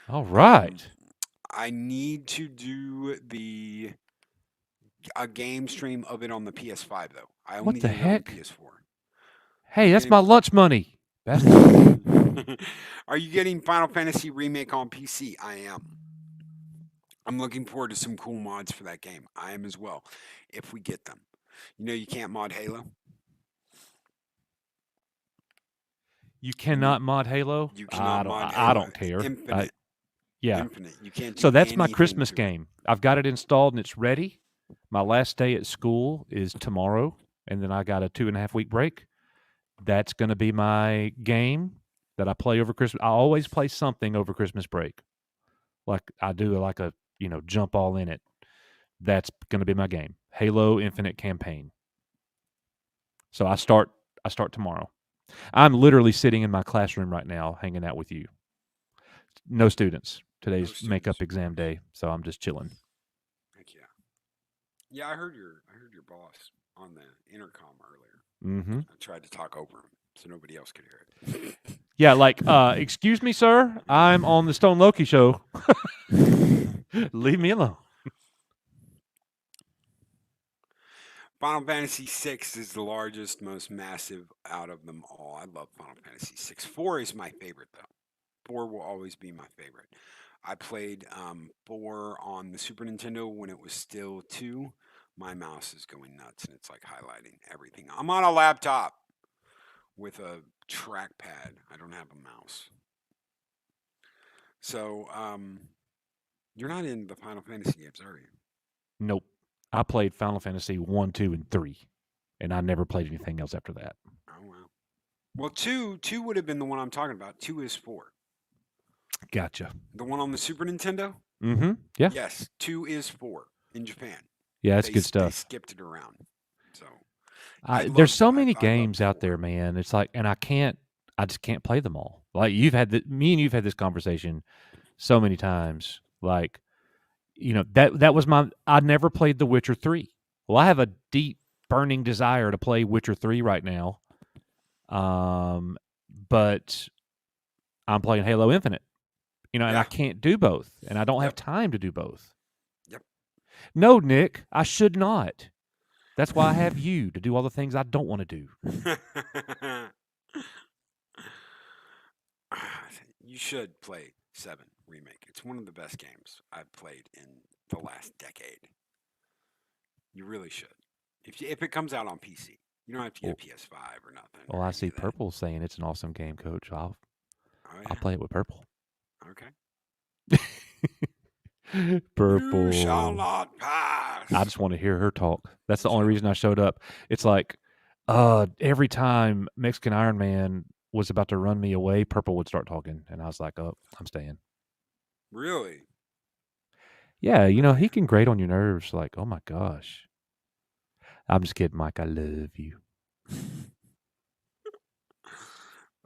All right. I need to do a game stream of it on the PS5 though. I What only the did it on the heck? PS4. Hey, that's Getting my lunch money. Bastard. Are you getting Final Fantasy Remake on PC? I am. I'm looking forward to some cool mods for that game. I am as well, if we get them. You know you can't mod Halo. You cannot mod Halo? You I cannot don't mod I Halo. don't It's care. infinite. Yeah. Infinite. You can't do So that's my anything Christmas to it. game. I've got it installed and it's ready. My last day at school is tomorrow, and then I got a 2.5 week break. That's going to be my game that I play over Christmas. I always play something over Christmas break. Like I do like a, jump all in it. That's going to be my game. Halo Infinite Campaign. So I start tomorrow. I'm literally sitting in my classroom right now hanging out with you. No students. Today's makeup exam day, so I'm just chilling. Heck yeah. Yeah, I heard your boss on the intercom earlier. Mm-hmm. I tried to talk over him so nobody else could hear it. Yeah, like, excuse me, sir. I'm on the Stone Loki show. Leave me alone. Final Fantasy VI is the largest, most massive out of them all. I love Final Fantasy VI. 4 is my favorite, though. 4 will always be my favorite. I played 4 on the Super Nintendo when it was still 2. My mouse is going nuts, and it's like highlighting everything. I'm on a laptop with a trackpad. I don't have a mouse. So, you're not in the Final Fantasy games, are you? Nope. I played Final Fantasy 1, 2, and 3, and I never played anything else after that. Oh, wow. Well, 2 would have been the one I'm talking about. 2 is 4. Gotcha. The one on the Super Nintendo? Mm-hmm. Yeah. Yes, 2 is 4 in Japan. Yeah, that's They good They stuff. skipped it around. So There's so many I love games out 4. there, man. It's like, and I just can't play them all. Like me and you've had this conversation so many times. Like, that was I never played The Witcher 3. Well, I have a deep burning desire to play Witcher 3 right now. But I'm playing Halo Infinite, and I can't do both, and I don't have time to do both. Yep. No, Nick, I should not. That's why I have you to do all the things I don't want to do. You should play 7 Remake. It's one of the best games I've played in the last decade. You really should. If it comes out on PC. You don't have to get a Well, PS5 or nothing well, or I any see of that. Purple saying it's an awesome game, Coach. I'll Oh I'll yeah. play it with Purple. Okay. You shall Purple. not I pass. just want to hear her talk. That's the only Shall reason I showed up. It's like every time Mexican Iron Man was about to run me away, Purple would start talking, and I was like, "Oh, I'm staying." really? Yeah, Really? he can grate on your nerves. Like, oh my gosh. I'm just kidding, Mike. I love you.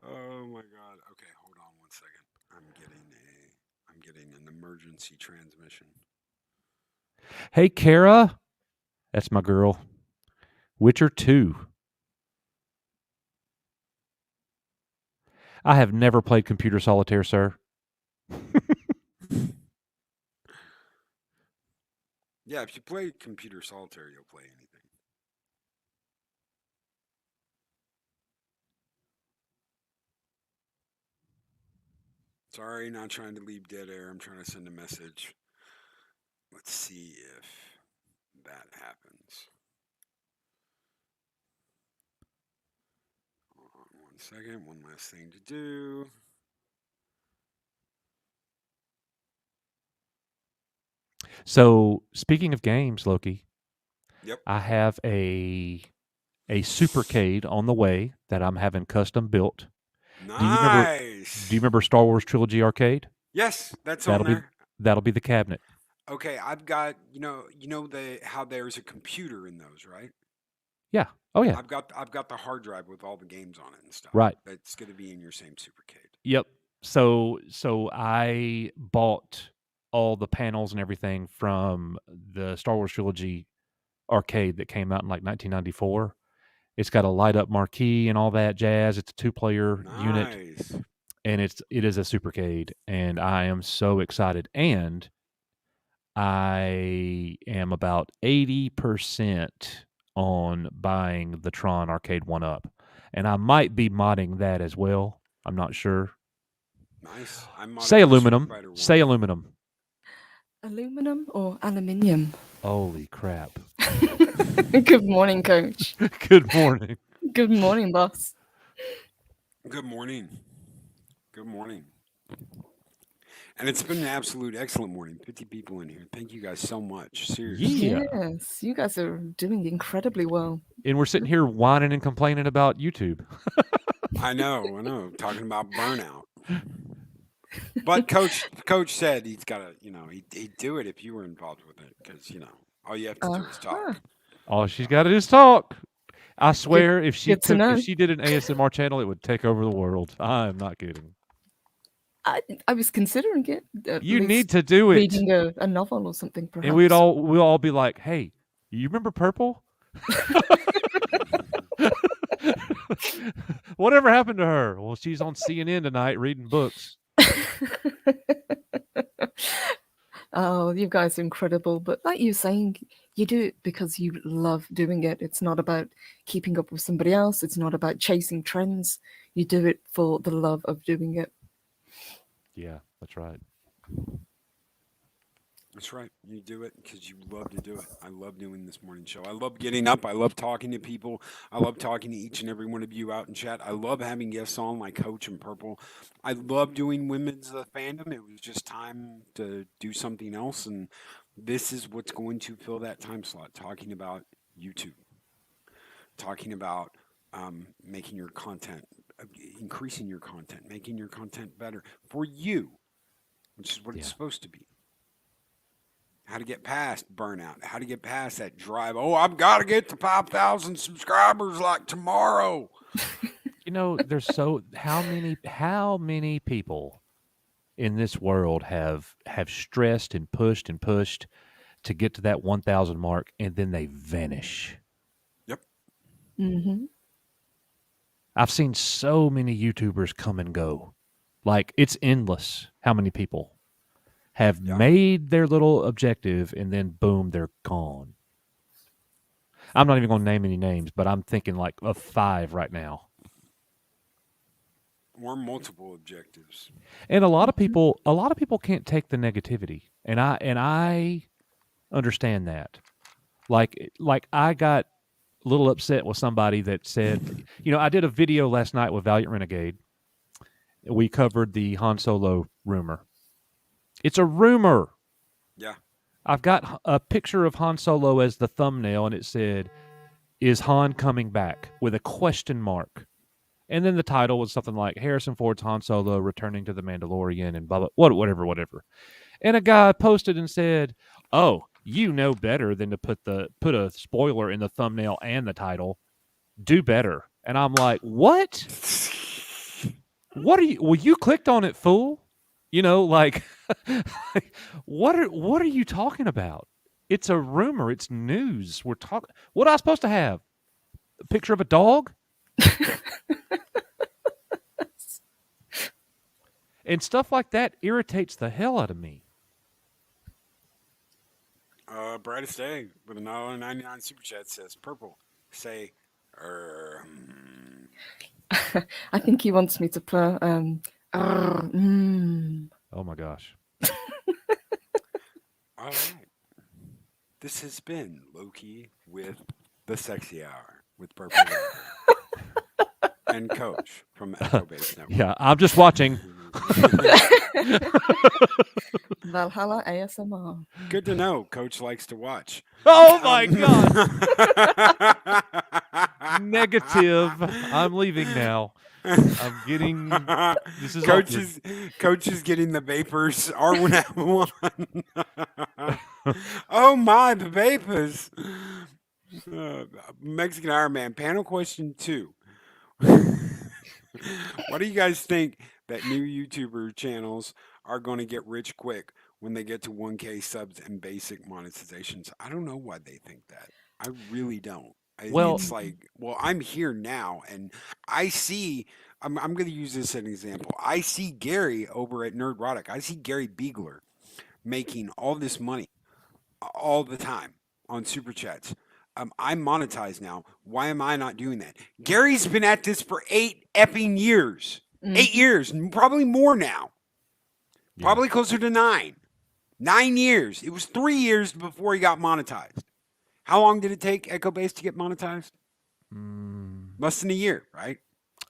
Oh my God. Okay, hold on one second. I'm getting an emergency transmission. Hey, Kara. That's my girl. Witcher 2. I have never played computer solitaire, sir. Yeah, if you play computer solitaire, you'll play anything. Sorry, not trying to leave dead air. I'm trying to send a message. Let's see if that happens. Hold on one second. One last thing to do. So, speaking of games, Loki, Yep. I have a Supercade on the way that I'm having custom built. Do you remember do you Nice. remember Star Wars Trilogy Arcade? Yes, that's on That'll be there. that'll be the cabinet. Okay, I've got the how there's a computer in those, right? Yeah. Oh yeah. I've got the hard drive with all the games on it and stuff. Right. It's going to be in your same Supercade. Yep. So I bought all the panels and everything from the Star Wars Trilogy arcade that came out in like 1994. It's got a light up marquee and all that jazz. It's a 2-player unit, Nice. and it is a Supercade, and I am so excited. And I am about 80% on buying the Tron Arcade 1-Up, and I might be modding that as well. I'm not sure. Nice. I'm Say modding the Street aluminum. Fighter Say one. aluminum. Aluminum or aluminium? Holy crap. Good morning, coach. Good morning. Good morning, boss. Good morning. Good morning. And it's been an absolute excellent morning. 50 people in here. Thank you guys so much. Seriously. Yeah. Yes, you guys are doing incredibly well. And we're sitting here whining and complaining about YouTube. I know. Talking about burnout. But coach said he's got to, he'd do it if you were involved with it because, all you have to do is Uh-huh. talk. All she's got to do is talk. I Good, swear, if good to know. she did an ASMR channel, it would take over the world. I'm not kidding. I was considering it. At You least need to do it, reading a novel or something, perhaps. and we'll all be like, "Hey, you remember Purple? Whatever happened to her? Well, she's on CNN tonight reading books." Oh, you guys are incredible. But like you're saying, you do it because you love doing it. It's not about keeping up with somebody else. It's not about chasing trends. You do it for the love of doing it. Yeah, that's right. That's right. You do it because you love to do it. I love doing this morning show. I love getting up. I love talking to people. I love talking to each and every one of you out in chat. I love having guests on like Coach and Purple. I love doing women's fandom. It was just time to do something else. And this is what's going to fill that time slot talking about YouTube, talking about making your content, increasing your content, making your content better for you, which is what it's Yeah. supposed to be. How to get past burnout, how to get past that drive. Oh, I've got to get to 5,000 subscribers like tomorrow. There's how many people in this world have stressed and pushed to get to that 1,000 mark, and then they vanish. Yep. Mm-hmm. I've seen so many YouTubers come and go. Like, it's endless how many people have Yeah. made their little objective and then boom, they're gone. I'm not even going to name any names, but I'm thinking like of 5 right now. Or multiple objectives. And a lot of people can't take the negativity. And I understand that. Like I got a little upset with somebody that said, I did a video last night with Valiant Renegade. We covered the Han Solo rumor. It's a rumor. Yeah. I've got a picture of Han Solo as the thumbnail, and it said, "Is Han coming back?" with a question mark. And then the title was something like Harrison Ford's Han Solo returning to the Mandalorian and blah, blah, whatever. And a guy posted and said, "Oh, you know better than to put a spoiler in the thumbnail and the title. Do better." And I'm like, "What? What are you? Well, you clicked on it, fool. Like, what are you talking about? It's a rumor. It's news. We're talking. What am I supposed to have? A picture of a dog?" And stuff like that irritates the hell out of me. Brightest Day with a $1.99 super chat says purple. Say, I think he wants me to play. Oh my gosh. all right. This has been Loki with the Sexy Hour with Purple and Coach from Echo Base Network. Yeah, I'm just watching. Valhalla ASMR. Good to know. Coach likes to watch. Oh my god. Negative. I'm leaving now. I'm getting. This is Coach awkward. Coach is getting the vapors. R1 Oh my, the vapors. Mexican Iron Man panel question 2. Why do you guys think that new YouTuber channels are going to get rich quick when they get to 1K subs and basic monetizations? I don't know why they think that. I really don't. Well, It's like, well, I'm here now, and I see. I'm going to use this as an example. I see Gary over at Nerdrotic. I see Gary Beagler making all this money all the time on super chats. I'm monetized now. Why am I not doing that? Gary's been at this for 8 epping years. 8 years, probably more now. yeah. Probably closer to 9. 9 years. It was 3 years before he got monetized. How long did it take Echo Base to get monetized? Less than a year, right?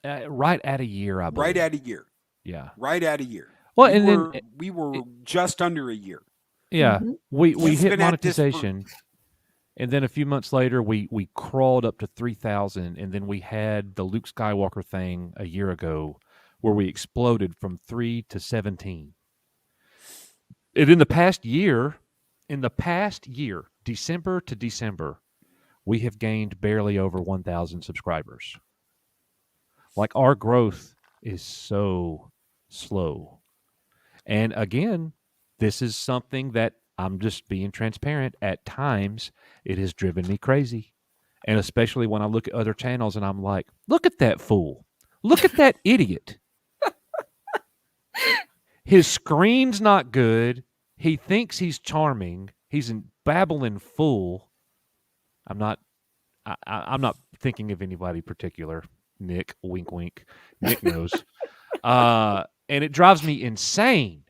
Right at a year, I believe. Right at a year. Yeah. Right at a year. Well, and then we were just under a year. yeah, we He's hit been at this for- monetization, and then a few months later, we crawled up to 3,000, and then we had the Luke Skywalker thing a year ago, where we exploded from 3 to 17. And in the past year, December to December, we have gained barely over 1,000 subscribers. Like, our growth is so slow. And again, this is something that I'm just being transparent. At times, it has driven me crazy. And especially when I look at other channels and I'm like, look at that fool. Look at that idiot. His screen's not good. He thinks he's charming. He's a babbling fool. I'm not thinking of anybody particular. Nick, wink, wink. Nick knows. And it drives me insane.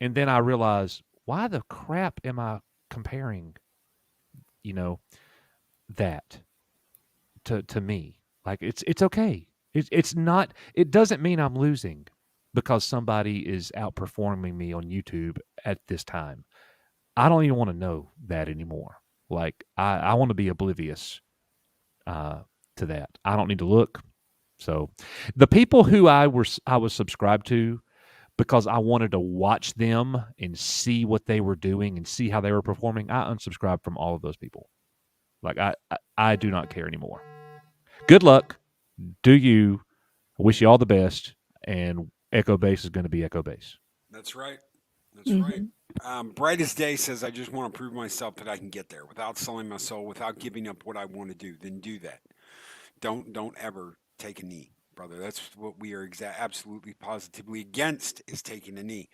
And then I realize, why the crap am I comparing, that to me? Like, it's okay. It's not. It doesn't mean I'm losing because somebody is outperforming me on YouTube at this time. I don't even want to know that anymore. Like, I want to be oblivious to that. I don't need to look. So the people who I was subscribed to because I wanted to watch them and see what they were doing and see how they were performing, I unsubscribed from all of those people. Like, I do not care anymore. Good luck. Do you. I wish you all the best. And Echo Base is going to be Echo Base. That's right. That's right. Brightest Day says, I just want to prove myself that I can get there without selling my soul, without giving up what I want to do. Then do that. Don't ever take a knee, brother. That's what we are absolutely positively against, is taking a knee.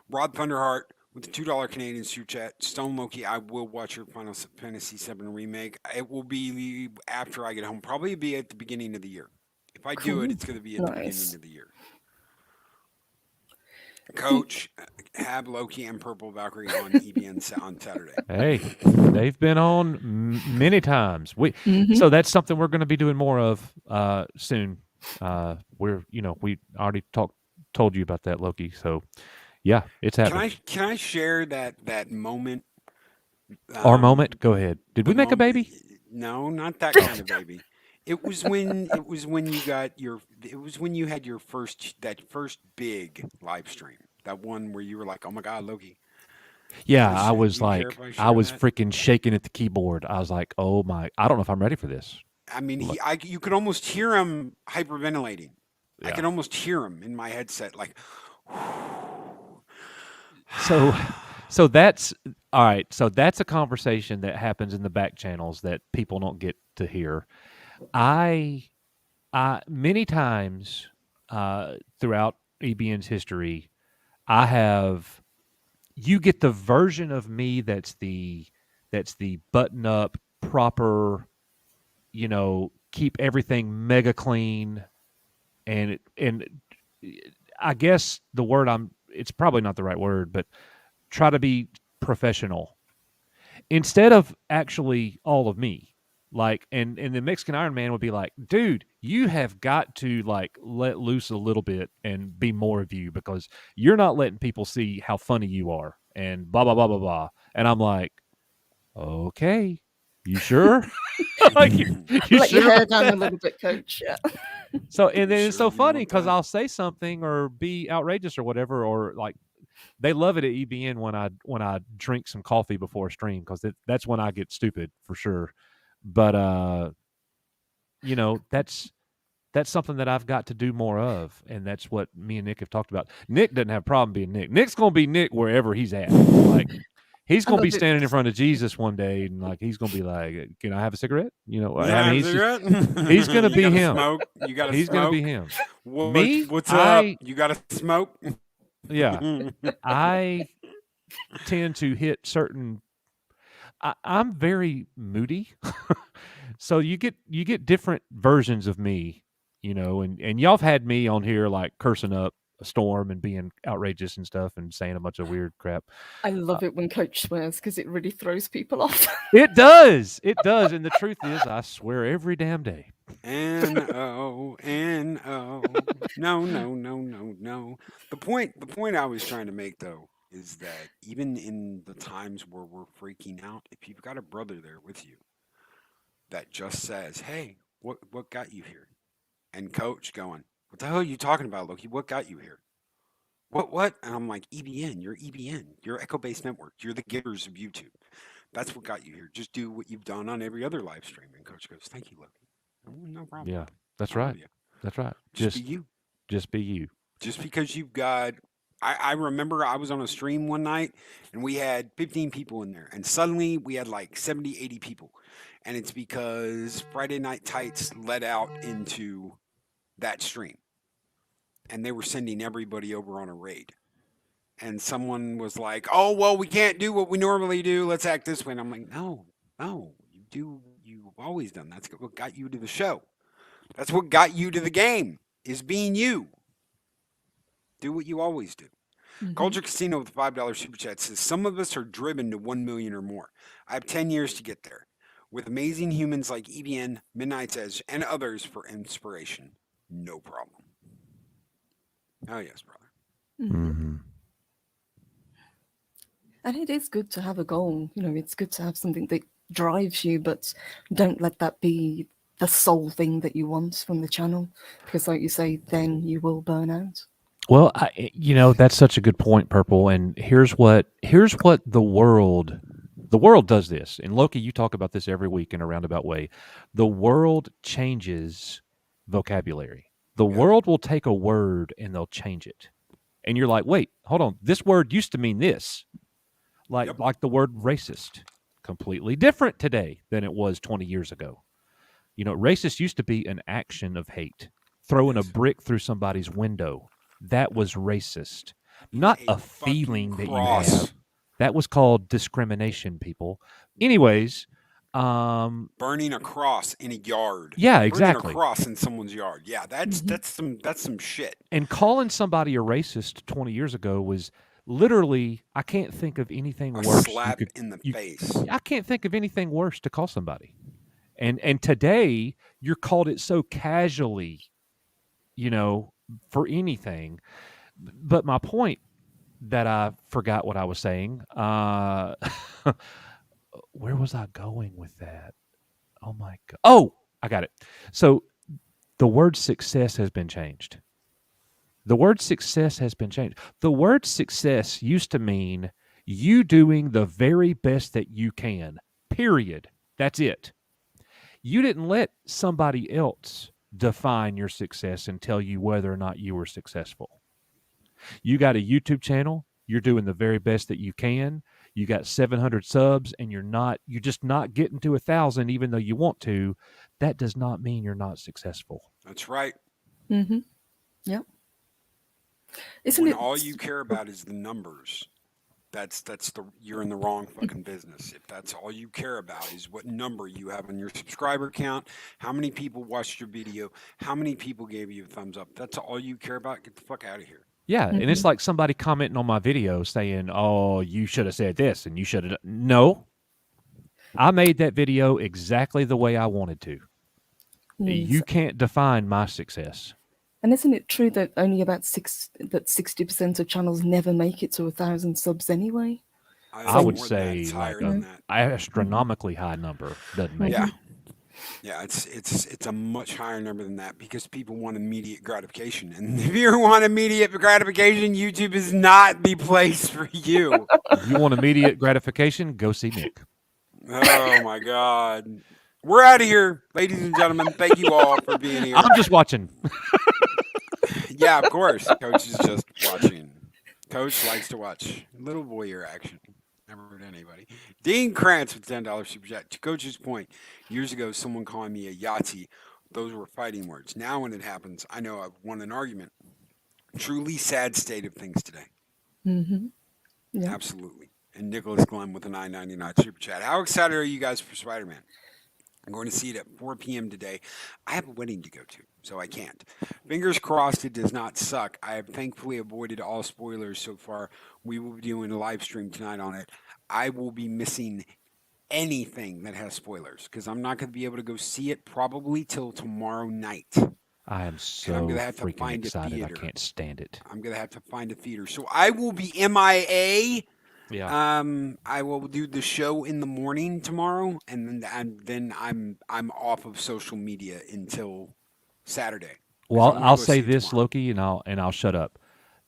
Rod Thunderheart with the $2 Canadian super chat. Stone Loki, I will watch your Final Fantasy VII remake. It will be after I get home. Probably be at the beginning of the year. If I do it, it's going to be at the beginning of the year. Coach, have Loki and Purple Valkyrie on EBN on Saturday. Hey, they've been on many times. So that's something we're going to be doing more of soon. We already told you about that, Loki. So yeah, it's happening. Can I share that moment? Our moment. Go ahead. Did The we make a baby? No, not that kind of baby. It was when you had your first big live stream. That one where you were like, "Oh my God, Loki." Yeah, I Do was you care like, if I I share was that? freaking shaking at the keyboard. I was like, oh my, I don't know if I'm ready for this. I mean, Look, you could almost hear him hyperventilating. I yeah. could almost hear him in my headset, like, So, so that's all right. So that's a conversation that happens in the back channels that people don't get to hear. I, I many times throughout EBN's history, I have you get the version of me that's the button up proper, keep everything mega clean and I guess the word it's probably not the right word, but try to be professional instead of actually all of me. Like, and the Mexican Iron Man would be like, dude, you have got to like let loose a little bit and be more of you because you're not letting people see how funny you are and blah blah blah blah blah. And I'm like, okay, you sure? Like you Let your sure hair about down a that? little bit, Coach. Yeah. So and "You then it's sure so you funny want because that?" I'll say something or be outrageous or whatever, or like they love it at EBN when I drink some coffee before a stream because that's when I get stupid for sure. But that's something that I've got to do more of, and that's what me and Nick have talked about. Nick doesn't have a problem being Nick. Nick's gonna be Nick wherever he's at. Like he's I gonna be love it. standing in front of Jesus one day, and like he's gonna be like, "Can I have a cigarette?" You I gonna mean, have a he's just cigarette? he's gonna You be gotta him. smoke. You gotta He's gonna be smoke. him. Me, What's up? I You gotta smoke. yeah, I tend to hit certain. I'm very moody, so you get different versions of me, and y'all have had me on here like cursing up a storm and being outrageous and stuff and saying a bunch of weird crap. I Uh, love it when Coach swears because it really throws people off. it does, and the truth is, I swear every damn day. N-O, N-O. No, no, no, no, no. The point I was trying to make though is that even in the times where we're freaking out, if you've got a brother there with you that just says, "Hey, what got you here?" and coach going, "What the hell are you talking about, Loki? What got you here?" What? And I'm like, EBN, you're EBN. You're Echo Based Network. You're the givers of YouTube. That's what got you here. Just do what you've done on every other live stream. And coach goes, "Thank you, Loki. No problem. Yeah, that's I love right. you. That's right. Just be you. Just be you. Just because you've got." I remember I was on a stream one night and we had 15 people in there. And suddenly we had like 70, 80 people. And it's because Friday Night Tights let out into that stream. And they were sending everybody over on a raid. And someone was like, "Oh, well, we can't do what we normally do. Let's act this way." And I'm like, "No, no, you do what you've always done. That's what got you to the show. That's what got you to the game, is being you. Do what you always do." Mhm. Culture Casino with $5 super chat says, "Some of us are driven to 1 million or more. I have 10 years to get there. With amazing humans like EBN, Midnight's Edge, and others for inspiration. No problem." Oh, yes, brother. Mm-hmm. And it is good to have a goal. It's good to have something that drives you, but don't let that be the sole thing that you want from the channel, because, like you say, then you will burn out. Well, that's such a good point, Purple. And here's what the world does this. And Loki, you talk about this every week in a roundabout way. The world changes vocabulary. The Yes. world will take a word and they'll change it. And you're like, wait, hold on. This word used to mean this. Like Yep. like the word racist. Completely different today than it was 20 years ago. Racist used to be an action of hate. Throwing a Yes. brick through somebody's window. That was racist. In Not a a fucking feeling that you have. cross. That was called discrimination, people. Anyways, Burning a cross in a yard. Yeah, Burning a exactly. cross in someone's yard. Yeah, that's Mhm. that's some shit. And calling somebody a racist 20 years ago was literally, I can't think of anything A worse slap in the you face. I can't think of anything worse to call somebody. And today you're called it so casually, you know, for anything. But my point that I forgot what I was saying. Where was I going with that? Oh my god. Oh, I got it. So the word success has been changed. The word success has been changed. The word success used to mean you doing the very best that you can. Period. That's it. You didn't let somebody else define your success and tell you whether or not you were successful. You got a YouTube channel, you're doing the very best that you can. You got 700 subs and you're just not getting to 1,000 even though you want to. That does not mean you're not successful. That's right. Mm-hmm. Yep. Isn't When it? all you care about is the numbers, you're in the wrong fucking business. If that's all you care about is what number you have on your subscriber count, how many people watched your video, how many people gave you a thumbs up. That's all you care about. Get the fuck out of here. Yeah, and it's Mhm. like somebody commenting on my video saying, "Oh, you should have said this and you should have." No, I made that video exactly the way I wanted to. You can't define my success. And isn't it true that only about 60% of channels never make it to 1,000 subs anyway? I would more than that. say It's like higher than that. astronomically high number doesn't make Yeah. it. Yeah, it's a much higher number than that because people want immediate gratification. And if you want immediate gratification, YouTube is not the place for you. You want immediate gratification? Go see Nick. Oh my God. We're out of here, ladies and gentlemen. Thank you all for being here. I'm just watching. Yeah, of course. Coach is just watching. Coach likes to watch little voyeur action. Never hurt anybody. Dean Krantz with $10 super chat. To Coach's point, years ago, someone calling me a Yahtzee, those were fighting words. Now, when it happens, I know I've won an argument. Truly sad state of things today. Mm-hmm. Yeah. Absolutely. And Nicholas Glenn with a $9.99 super chat. How excited are you guys for Spider-Man? I'm going to see it at 4 p.m. today. I have a wedding to go to, so I can't. Fingers crossed it does not suck. I have thankfully avoided all spoilers so far. We will be doing a live stream tonight on it. I will be missing anything that has spoilers because I'm not going to be able to go see it probably till tomorrow night. I am And so I'm going to have to freaking find a excited. I theater. can't stand it. I'm going to have to find a theater. So I will be MIA. Yeah. I will do the show in the morning tomorrow, and then I'm off of social media until Saturday. 'Cause Well, I'm gonna I'll go say see it this, tomorrow. Loki, and I'll shut up.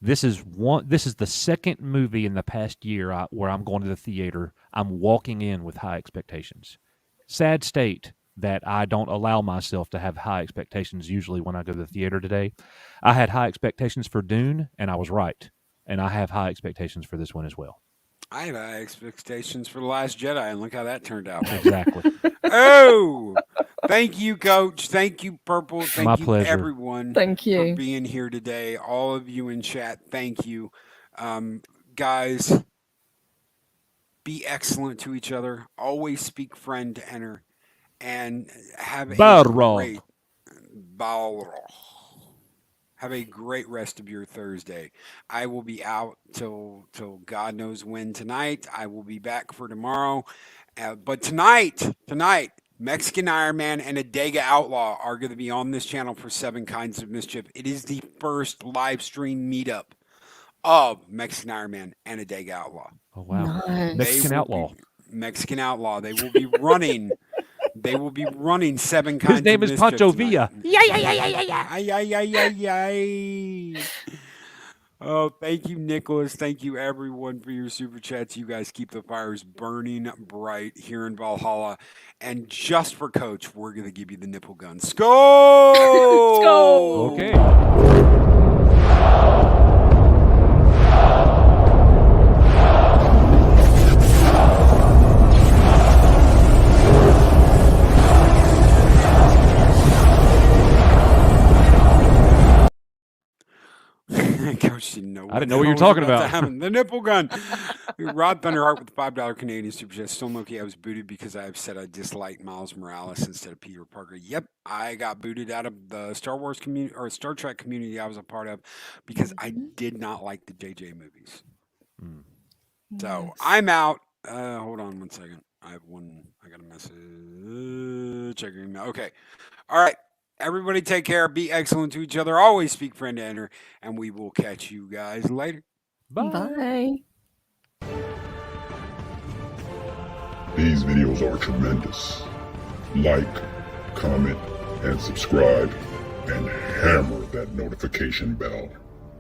This is the second movie in the past year where I'm going to the theater. I'm walking in with high expectations. Sad state that I don't allow myself to have high expectations usually when I go to the theater today. I had high expectations for Dune, and I was right. And I have high expectations for this one as well. I had high expectations for The Last Jedi, and look how that turned out. Exactly. Oh, thank you, Coach. Thank you, Purple. Thank My you, pleasure. everyone, Thank for you. being here today. All of you in chat, thank you. Guys, be excellent to each other. Always speak friend to enter. And have a Balrog. great Balrog. Have a great rest of your Thursday. I will be out till God knows when tonight. I will be back for tomorrow. But tonight, Mexican Iron Man and Adega Outlaw are going to be on this channel for 7 Kinds of Mischief. It is the first live stream meetup of Mexican Iron Man and Adega Outlaw. Oh wow. Nice. Mexican Outlaw. Mexican Outlaw. They will be running. They will be running 7 Kinds His name of is Mischief Pancho tonight. Villa. Ay, ay, ay, ay, ay. Oh, thank you, Nicholas. Thank you, everyone, for your super chats. You guys keep the fires burning bright here in Valhalla. And just for Coach, we're going to give you the nipple gun. Skull! Skull! Okay. Coach you know. I didn't know what you were talking about. The nipple gun. Rod Thunderheart with the $5 Canadian super chat. Still Loki, I was booted because I've said I dislike Miles Morales instead of Peter Parker. Yep, I got booted out of the Star Wars community or Star Trek community I was a part of because I did not like the JJ movies. So I'm out. Hold on one second. I got a message. Check your email. Okay. All right. Everybody take care. Be excellent to each other. Always speak friend to enter. And we will catch you guys later. Bye. These videos are tremendous. Like, comment, and subscribe, and hammer that notification bell.